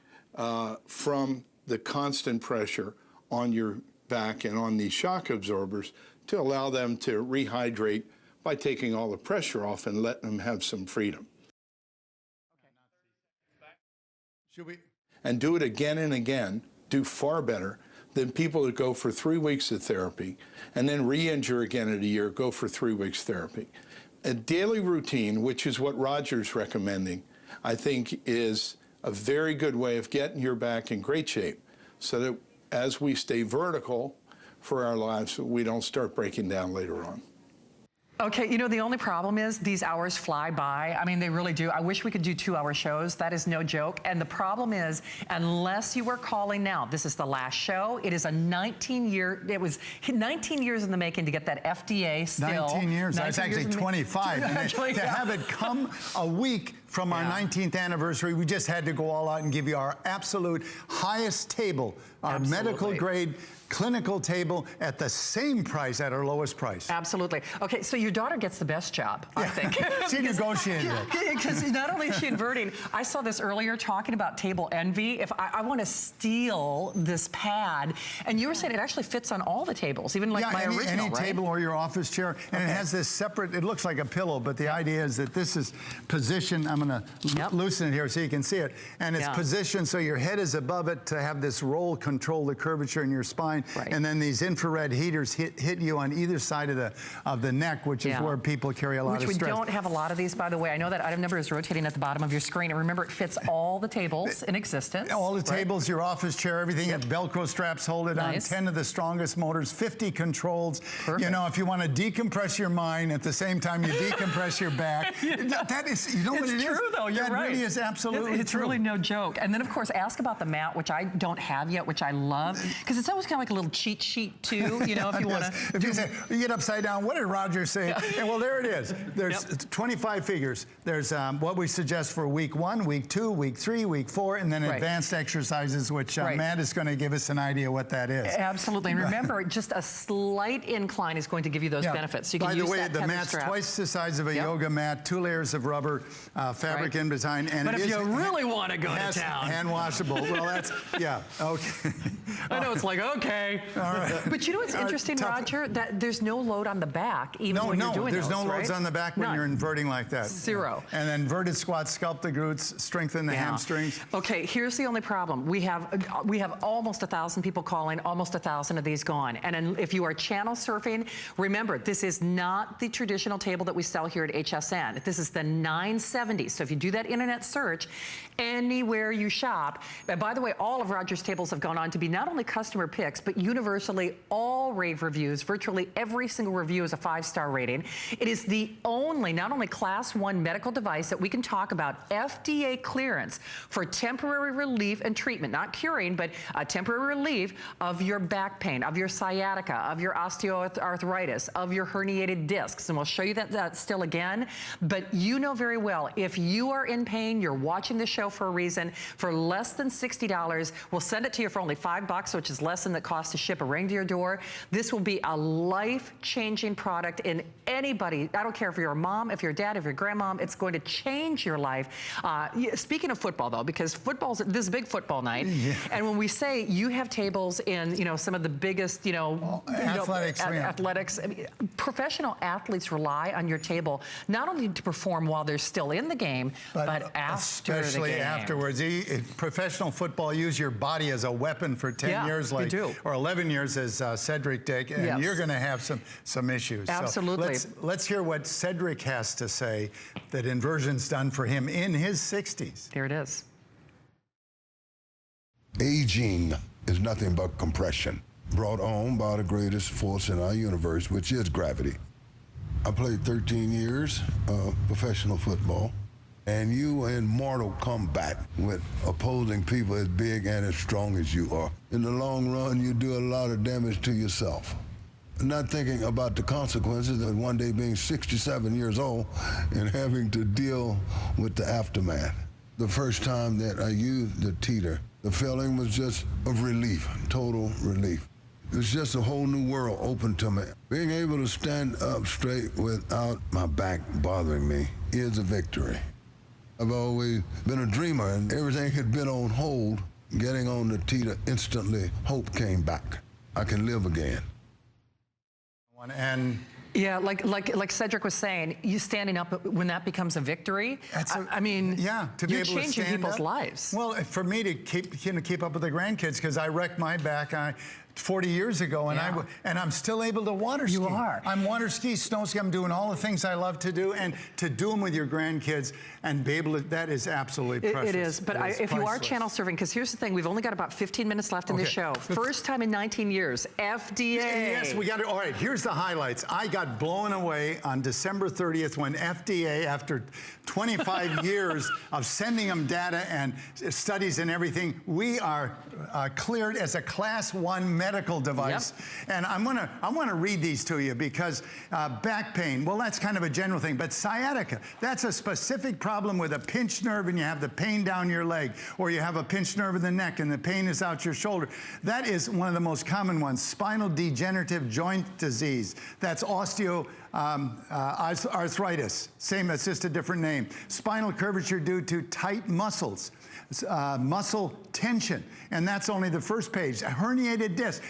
from the constant pressure on your back and on these shock absorbers to allow them to rehydrate by taking all the pressure off and letting them have some freedom. And do it again and again, do far better than people that go for 3 weeks of therapy and then re-injure again in a year, go for 3 weeks therapy. A daily routine, which is what Roger's recommending, I think is a very good way of getting your back in great shape so that as we stay vertical for our lives, we don't start breaking down later on. Okay, you know, the only problem is these hours fly by. I mean, they really do. I wish we could do 2-hour shows. That is no joke. And the problem is, unless you are calling now, this is the last show. It is a 19-year, it was 19 years in the making to get that FDA still. 19 years. That's actually 25. And to have it come a week from our 19th anniversary, we just had to go all out and give you our absolute highest table, our medical grade clinical table at the same price, at our lowest price. Absolutely. Okay, so your daughter gets the best job, I think. She negotiated it. Because not only is she inverting, I saw this earlier talking about table envy. If I want to steal this pad, and you were saying it actually fits on all the tables, even like my original, any table or your office chair, and it has this separate, it looks like a pillow, but the idea is that this is positioned, I'm going to loosen it here so you can see it, and it's positioned so your head is above it to have this roll control the curvature in your spine. And then these infrared heaters hit you on either side of the neck, which is where people carry a lot of stress. Which we don't have a lot of these, by the way. I know that item number is rotating at the bottom of your screen. And remember, it fits all the tables in existence. All the tables, your office chair, everything. Velcro straps hold it on. 10 of the strongest motors, 50 controls. You know, if you want to decompress your mind at the same time you decompress your back. That is, you know what it is? It's true, though. You're right. That really is absolutely true. It's really no joke. And then, of course, ask about the mat, which I don't have yet, which I love. Because it's always kind of like a little cheat sheet, too, you know, if you want to. If you say, you get upside down, what did Roger say? And well, there it is. There's 25 figures. There's what we suggest for week 1, week 2, week 3, week 4, and then advanced exercises, which Matt is going to give us an idea what that is. Absolutely. And remember, just a slight incline is going to give you those benefits. So you can By the way, the mat's twice the size of a yoga mat, 2 layers of rubber, fabric in behind. And but if you really want to go to town. Hand washable. Well, that's, okay. I know, it's like, okay. All right. But you know what's interesting, Roger? That there's no load on the back, even when you're doing there's those, no loads on the back when you're inverting like that. Zero. And then inverted squats sculpt the glutes, strengthen the hamstrings. Okay, here's the only problem. We have almost 1,000 people calling, almost 1,000 of these gone. And if you are channel surfing, remember, this is not the traditional table that we sell here at HSN. This is the 970. So if you do that internet search, anywhere you shop, and by the way, all of Roger's tables have gone on to be not only customer picks, but universally all rave reviews. Virtually every single review is a 5-star rating. It is the only, not only class 1 medical device that we can talk about FDA clearance for temporary relief and treatment, not curing, but temporary relief of your back pain, of your sciatica, of your osteoarthritis, of your herniated discs. And we'll show you that still again. But you know very well, if you are in pain, you're watching the show for a reason, for less than $60, we'll send it to you for only $5, which is less than the cost to ship a ring to your door. This will be a life-changing product in anybody. I don't care if you're a mom, if you're a dad, if you're a grandmom, it's going to change your life. Speaking of football, though, because this is a big football night, and when we say you have tables in, you know, some of the biggest, athletics, I mean, professional athletes rely on your table not only to perform while they're still in the game, game, but after especially the game. afterwards. Professional football, use your body as a weapon for 10 years, like, or 11 years, as Cedric did, and you're going to have some issues. Absolutely. So let's hear what Cedric has to say that Inversion's done for him in his 60s. Here it is. Aging is nothing but compression, brought on by the greatest force in our universe, which is gravity. I played 13 years of professional football, and you in mortal combat with opposing people as big and as strong as you are. In the long run, you do a lot of damage to yourself. Not thinking about the consequences of one day being 67 years old and having to deal with the aftermath. The first time that I used the Teeter, the feeling was just of relief, total relief. It's just a whole new world open to me. Being able to stand up straight without my back bothering me is a victory. I've always been a dreamer, and everything had been on hold. Getting on the Teeter, instantly hope came back. I can live again. And yeah, like Cedric was saying, you standing up when that becomes a victory. I mean, to be you're able to changing stand people's up. lives. Well, for me to keep up with the grandkids, because I wrecked my back 40 years ago, and I'm still able to water ski. You are. I'm water ski, snow ski. I'm doing all the things I love to do, and to do them with your grandkids and be able to, that is absolutely precious. It is, but if you are channel surfing, because here's the thing, we've only got about 15 minutes left in this show. First time in 19 years, FDA. Yes, we got it. All right, here's the highlights. I got blown away on December 30th when FDA, after 25 years of sending them data and studies and everything, we are cleared as a Class 1 medical device. And I want to read these to you, because back pain, well, that's kind of a general thing, but sciatica, that's a specific problem with a pinched nerve and you have the pain down your leg, or you have a pinched nerve in the neck and the pain is out your shoulder. That is one of the most common ones. Spinal degenerative joint disease, that's osteoarthritis, same, it's just a different name. Spinal curvature due to tight muscles, muscle tension, and that's only the first page. A herniated disc.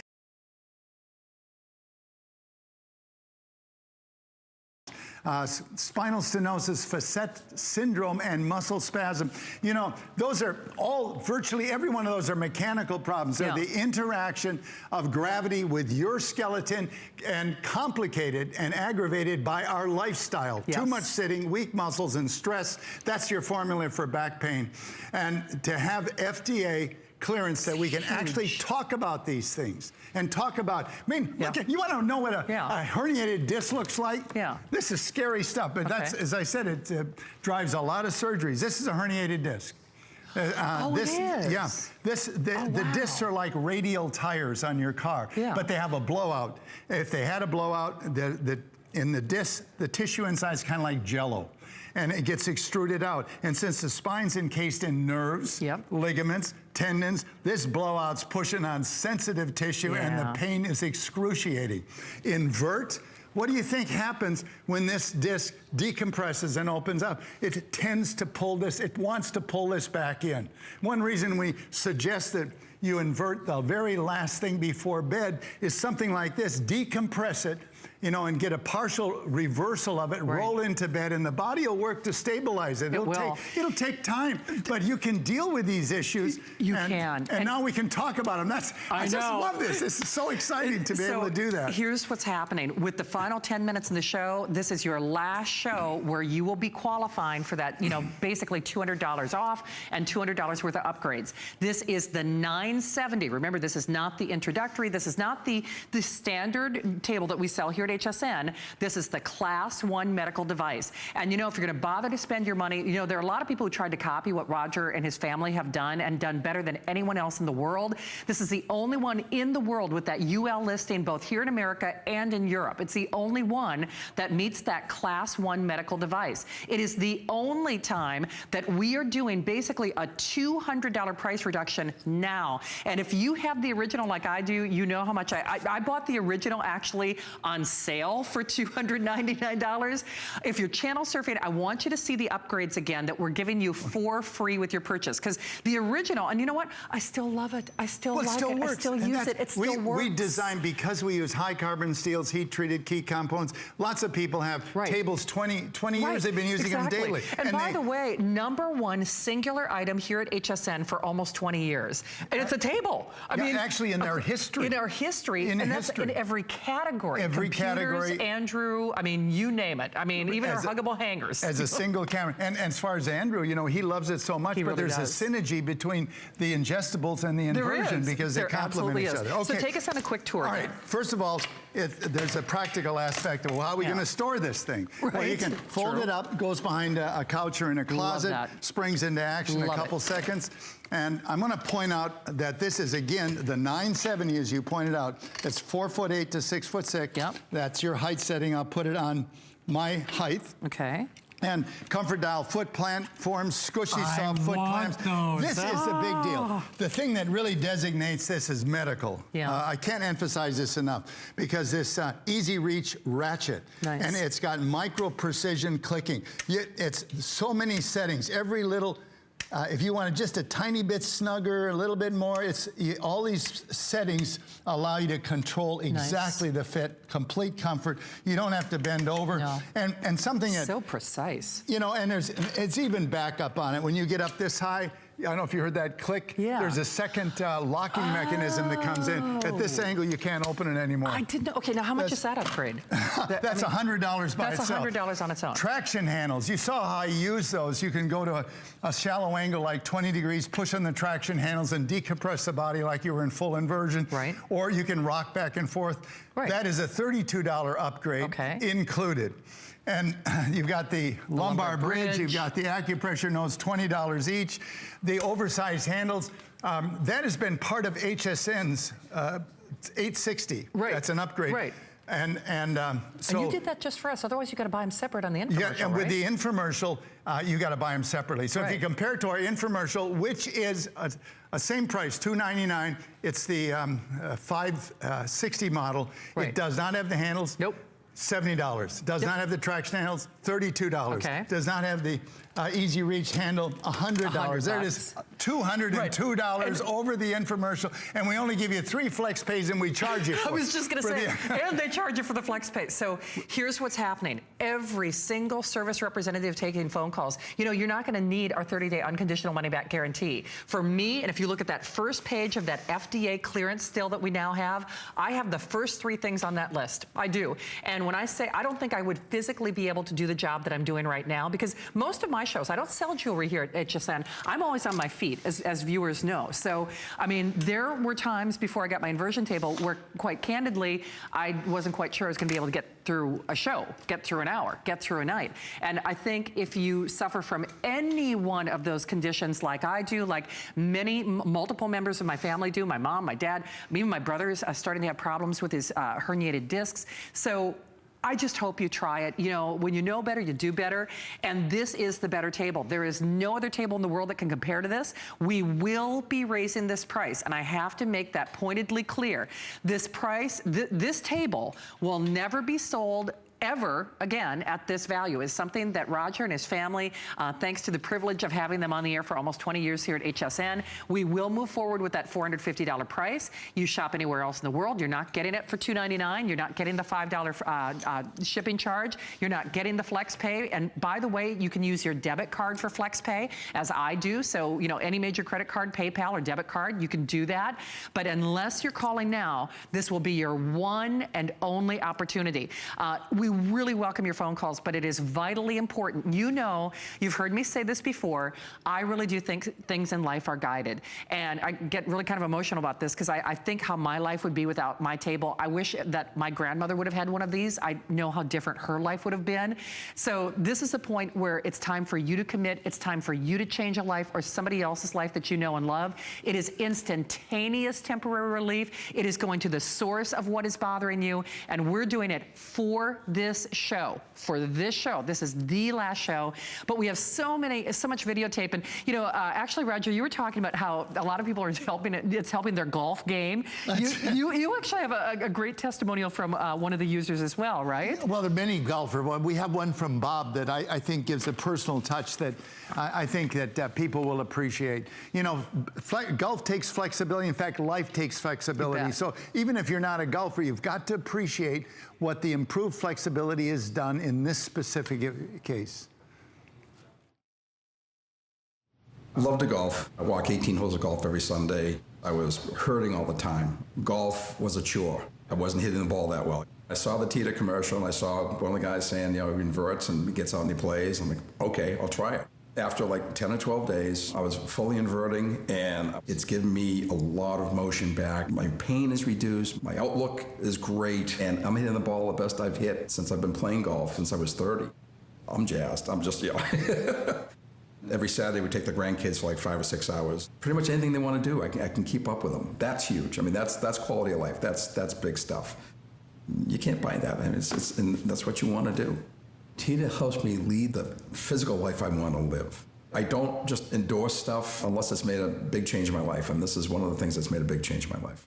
Spinal stenosis, facet syndrome, and muscle spasm. You know, those are all, virtually every one of those are mechanical problems. They're the interaction of gravity with your skeleton, and complicated and aggravated by our lifestyle. Too much sitting, weak muscles, and stress. That's your formula for back pain. And to have FDA clearance that we can actually talk about these things and talk about, I mean, look at, you want to know what a herniated disc looks like? This is scary stuff, but that's, as I said, it drives a lot of surgeries. This is a herniated disc. It is. Yeah, the discs are like radial tires on your car, but they have a blowout. If they had a blowout, in the disc, the tissue inside is kind of like Jell-O, and it gets extruded out. And since the spine's encased in nerves, ligaments, tendons, this blowout's pushing on sensitive tissue, and the pain is excruciating. Invert. What do you think happens when this disc decompresses and opens up? It tends to pull this, it wants to pull this back in. One reason we suggest that you invert the very last thing before bed is something like this. Decompress it, you know, and get a partial reversal of it, roll into bed, and the body will work to stabilize it. It'll take time, but you can deal with these issues. You can. And now we can talk about them. I just love this. This is so exciting to be able to do that. Here's what's happening. With the final 10 minutes in the show, this is your last show where you will be qualifying for that, you know, basically $200 off and $200 worth of upgrades. This is the $970. Remember, this is not the introductory. This is not the standard table that we sell here at HSN. This is the Class 1 medical device. And you know, if you're going to bother to spend your money, you know, there are a lot of people who tried to copy what Roger and his family have done, and done better than anyone else in the world. This is the only one in the world with that UL listing, both here in America and in Europe. It's the only one that meets that Class 1 medical device. It is the only time that we are doing basically a $200 price reduction now. And if you have the original like I do, you know how much I bought the original actually on sale for $299. If you're channel surfing, I want you to see the upgrades again that we're giving you for free with your purchase. Because the original, and you know what? I still love it. I still like it. Works. I still use it. It still works. We designed, because we use high carbon steels, heat treated key components. Lots of people have tables 20 years they've been using them daily. And by the way, #1 singular item here at HSN for almost 20 years. And it's a table. I mean, actually in their history. In our history. And that's in every category. Every Computers, category. Andrew, I mean, you name it. I mean, even our huggable hangers. As a single camera. And as far as Andrew, you know, he loves it so much, but there's a synergy between the ingestibles and the Inversion because they complement each other. Okay. So take us on a quick tour. All right. First of all, there's a practical aspect of, well, how are we going to store this thing? Right. Well, you can fold it up, goes behind a couch or in a closet, springs into action in a couple seconds. And I'm going to point out that this is, again, the 970, as you pointed out. It's 4'8" to 6'6". Yep. That's your height setting. I'll put it on my height. Okay. And comfort dial foot platforms, squishy soft foot clamps. This is the big deal. The thing that really designates this is medical. Yeah. I can't emphasize this enough because this easy reach ratchet. Nice. And it's got micro precision clicking. It's so many settings. Every little, if you want just a tiny bit snugger, a little bit more, all these settings allow you to control exactly the fit, complete comfort. You don't have to bend over. No. And something that, so precise. you know, and it's even backup on it. When you get up this high, I don't know if you heard that click. Yeah. There's a second locking mechanism that comes in. At this angle, you can't open it anymore. I didn't know. Okay, now how much is that upgrade? That's $100 by itself. That's $100 on its own. Traction handles. You saw how I use those. You can go to a shallow angle like 20 degrees, push on the traction handles and decompress the body like you were in full inversion. Right. Or you can rock back and forth. Right. That is a $32 upgrade included. And you've got the lumbar bridge, you've got the acupressure nodes, $20 each. The oversized handles, that has been part of HSN's 860. Right. That's an upgrade. Right. And so and you did that just for us. Otherwise, you got to buy them separate on the infomercial. Yeah, and with the infomercial, you got to buy them separately. So if you compare it to our infomercial, which is a same price, $299, it's the 560 model. It does not have the handles. Nope. $70. Does not have the traction handles, $32. Okay. Does not have the easy reach handle, $100. There it is, $202 over the infomercial, and we only give you 3 flex pays and we charge you for I was just going to say, and they charge you for the flex pay. So here's what's happening. Every single service representative taking phone calls, you know, you're not going to need our 30-day unconditional money-back guarantee. For me, and if you look at that first page of that FDA clearance still that we now have, I have the first 3 things on that list. I do. And when I say, I don't think I would physically be able to do the job that I'm doing right now, because most of my shows, I don't sell jewelry here at HSN. I'm always on my feet, as viewers know. So, I mean, there were times before I got my inversion table where, quite candidly, I wasn't quite sure I was going to be able to get through a show, get through an hour, get through a night. And I think if you suffer from any one of those conditions like I do, like multiple members of my family do, my mom, my dad, even my brother is starting to have problems with his herniated discs. So I just hope you try it. You know, when you know better, you do better. And this is the better table. There is no other table in the world that can compare to this. We will be raising this price, and I have to make that pointedly clear. This price, this table will never be sold ever again at this value. Is something that Roger and his family, thanks to the privilege of having them on the air for almost 20 years here at HSN, we will move forward with that $450 price. You shop anywhere else in the world, you're not getting it for $299. You're not getting the $5 shipping charge. You're not getting the flex pay. And by the way, you can use your debit card for flex pay, as I do. So, you know, any major credit card, PayPal or debit card, you can do that. But unless you're calling now, this will be your one and only opportunity. We really welcome your phone calls, but it is vitally important. You know, you've heard me say this before, I really do think things in life are guided. And I get really kind of emotional about this because I think how my life would be without my table. I wish that my grandmother would have had one of these. I know how different her life would have been. So this is the point where it's time for you to commit. It's time for you to change a life or somebody else's life that you know and love. It is instantaneous temporary relief. It is going to the source of what is bothering you. And we're doing it for this this show. This is the last show, but we have so much videotape. And, you know, actually, Roger, you were talking about how a lot of people are it's helping their golf game. You actually have a great testimonial from one of the users as well, right? Well, there are many golfers. We have one from Bob that I think gives a personal touch that I think that people will appreciate. You know, golf takes flexibility. In fact, life takes flexibility. So even if you're not a golfer, you've got to appreciate what the improved flexibility has done in this specific case. I love to golf. I walk 18 holes of golf every Sunday. I was hurting all the time. Golf was a chore. I wasn't hitting the ball that well. I saw the Teeter commercial, and I saw one of the guys saying, you know, he inverts and he gets out and he plays. I'm like, okay, I'll try it. After like 10 or 12 days, I was fully inverting, and it's given me a lot of motion back. My pain is reduced, my outlook is great, and I'm hitting the ball the best I've hit since I've been playing golf since I was 30. I'm jazzed. I'm just, you know. Every Saturday we take the grandkids for like 5 or 6 hours. Pretty much anything they want to do, I can keep up with them. That's huge. I mean, that's quality of life. That's big stuff. You can't buy that. I mean, and that's what you want to do. Teeter helps me lead the physical life I want to live. I don't just endorse stuff unless it's made a big change in my life, and this is one of the things that's made a big change in my life.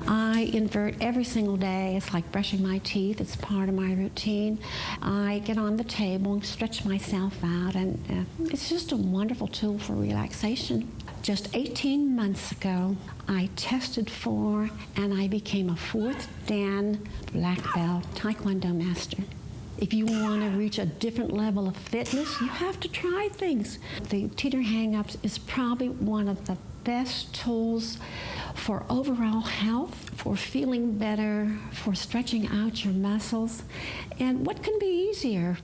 I invert every single day. It's like brushing my teeth. It's part of my routine. I get on the table and stretch myself out, and it's just a wonderful tool for relaxation. Just 18 months ago, I tested for and I became a 4th Dan black belt Taekwondo master. If you want to reach a different level of fitness, you have to try things. The Teeter Hang-Ups is probably one of the best tools for overall health, for feeling better, for stretching out your muscles. And what can be easier?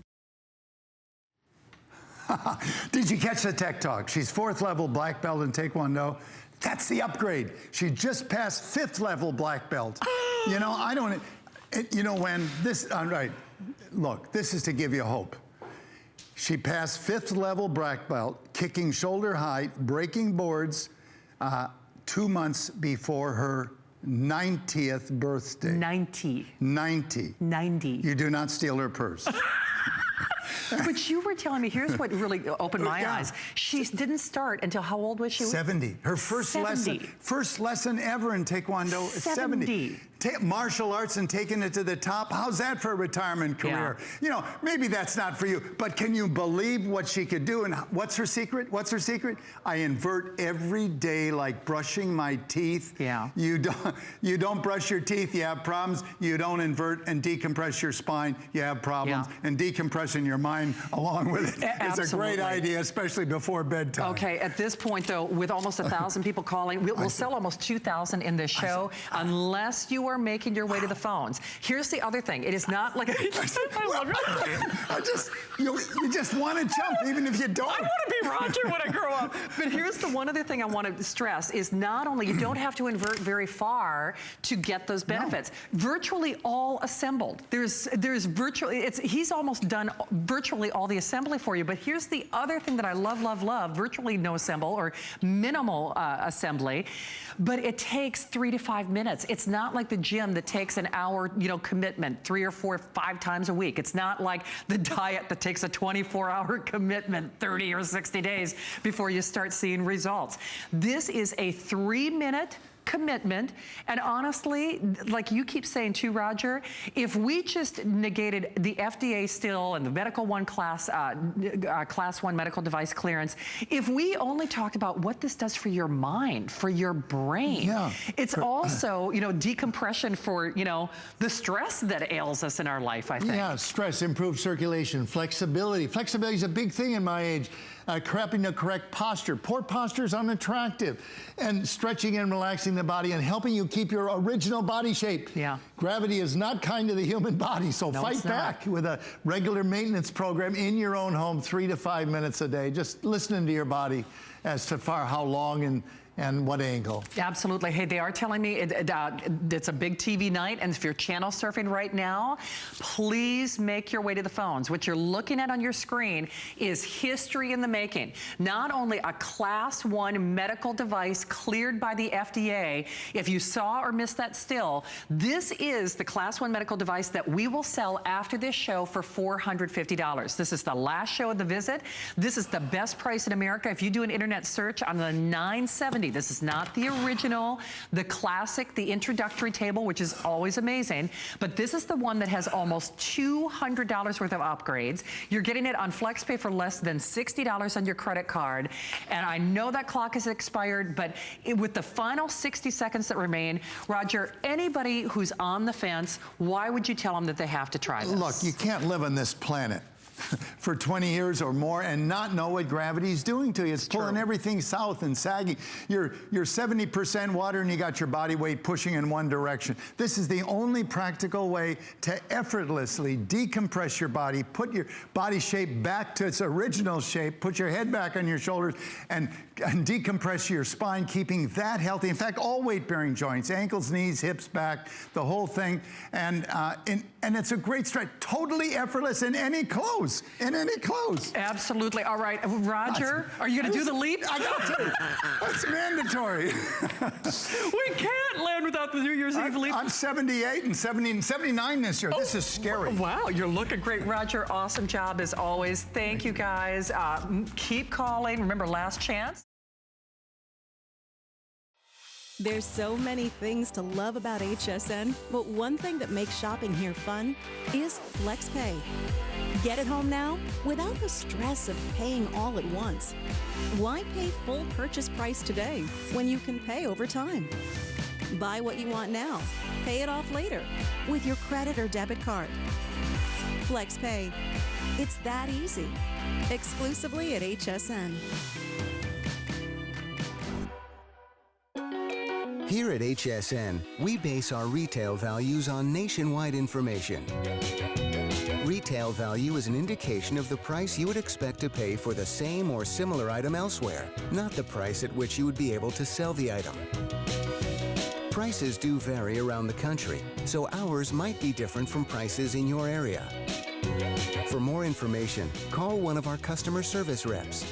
Did you catch the tech talk? She's 4th level black belt in Taekwondo. That's the upgrade. She just passed 5th level black belt. You know, you know when this, all right, look, this is to give you hope. She passed 5th level black belt, kicking shoulder height, breaking boards, 2 months before her 90th birthday. 90. 90. 90. You do not steal her purse. But you were telling me, here's what really opened my eyes. She didn't start until how old was she? 70. Her first lesson ever in Taekwondo is 70. Martial arts and taking it to the top. How's that for a retirement career? Yeah. You know, maybe that's not for you, but can you believe what she could do? And what's her secret? What's her secret? I invert every day like brushing my teeth. Yeah. You don't brush your teeth, you have problems. You don't invert and decompress your spine, you have problems. Yeah. And decompressing your mind along with it is a great idea, especially before bedtime. Okay, at this point though, with almost 1,000 people calling, we'll sell almost 2,000 in this show, unless you are making your way to the phones. Here's the other thing. It is not like I love it. You just want to jump, even if you don't. I want to be Roger when I grow up. But here's the one other thing I want to stress is not only you don't have to invert very far to get those benefits. No. Virtually all assembled. There's virtually he's almost done virtually all the assembly for you. But here's the other thing that I love. Virtually no assemble or minimal assembly. But it takes 3 to 5 minutes. It's not like the gym that takes an hour, commitment 3 or 4 or 5 times a week. It's not like the diet that takes a 24-hour commitment 30 or 60 days before you start seeing results. This is a 3-minute commitment, and honestly, like you keep saying too, Roger, if we just negated the FDA still and the medical one class 1 medical device clearance, if we only talked about what this does for your mind, for your brain, it's also, decompression for, the stress that ails us in our life, I think. Yeah, stress, improved circulation, flexibility. Flexibility is a big thing in my age. Having the correct posture. Poor posture is unattractive. And stretching and relaxing the body and helping you keep your original body shape. Yeah. Gravity is not kind to the human body, so fight back with a regular maintenance program in your own home, 3 to 5 minutes a day. Just listening to your body as to how long and what angle. Absolutely. Hey, they are telling me it's a big TV night, and if you're channel surfing right now, please make your way to the phones. What you're looking at on your screen is history in the making. Not only a Class 1 medical device cleared by the FDA, if you saw or missed that still, this is the Class 1 medical device that we will sell after this show for $450. This is the last show of the visit. This is the best price in America. If you do an internet search on the 970, this is not the original, the classic, the introductory table, which is always amazing, but this is the one that has almost $200 worth of upgrades. You're getting it on FlexPay for less than $60 on your credit card. And I know that clock is expired, but with the final 60 seconds that remain, Roger, anybody who's on the fence, why would you tell them that they have to try this? Look, you can't live on this planet for 20 years or more and not know what gravity's doing to you. It's pulling everything south and sagging. You're 70% water and you got your body weight pushing in one direction. This is the only practical way to effortlessly decompress your body, put your body shape back to its original shape, put your head back on your shoulders, and decompress your spine, keeping that healthy. In fact, all weight-bearing joints, ankles, knees, hips, back, the whole thing. And it's a great stretch, totally effortless in any clothes. In any clothes. Absolutely. All right, Roger, are you going to do the leap? I got to. It's mandatory. We can't land without the New Year's Eve leap. I'm 78 and 70 and 79 this year. This is scary. Wow, you're looking great, Roger. Awesome job as always. Thank you, guys. Keep calling. Remember, last chance. There's so many things to love about HSN, but one thing that makes shopping here fun is FlexPay. Get it home now without the stress of paying all at once. Why pay full purchase price today when you can pay over time? Buy what you want now, pay it off later with your credit or debit card. FlexPay. It's that easy. Exclusively at HSN. Here at HSN, we base our retail values on nationwide information. Retail value is an indication of the price you would expect to pay for the same or similar item elsewhere, not the price at which you would be able to sell the item. Prices do vary around the country, so ours might be different from prices in your area. For more information, call one of our customer service reps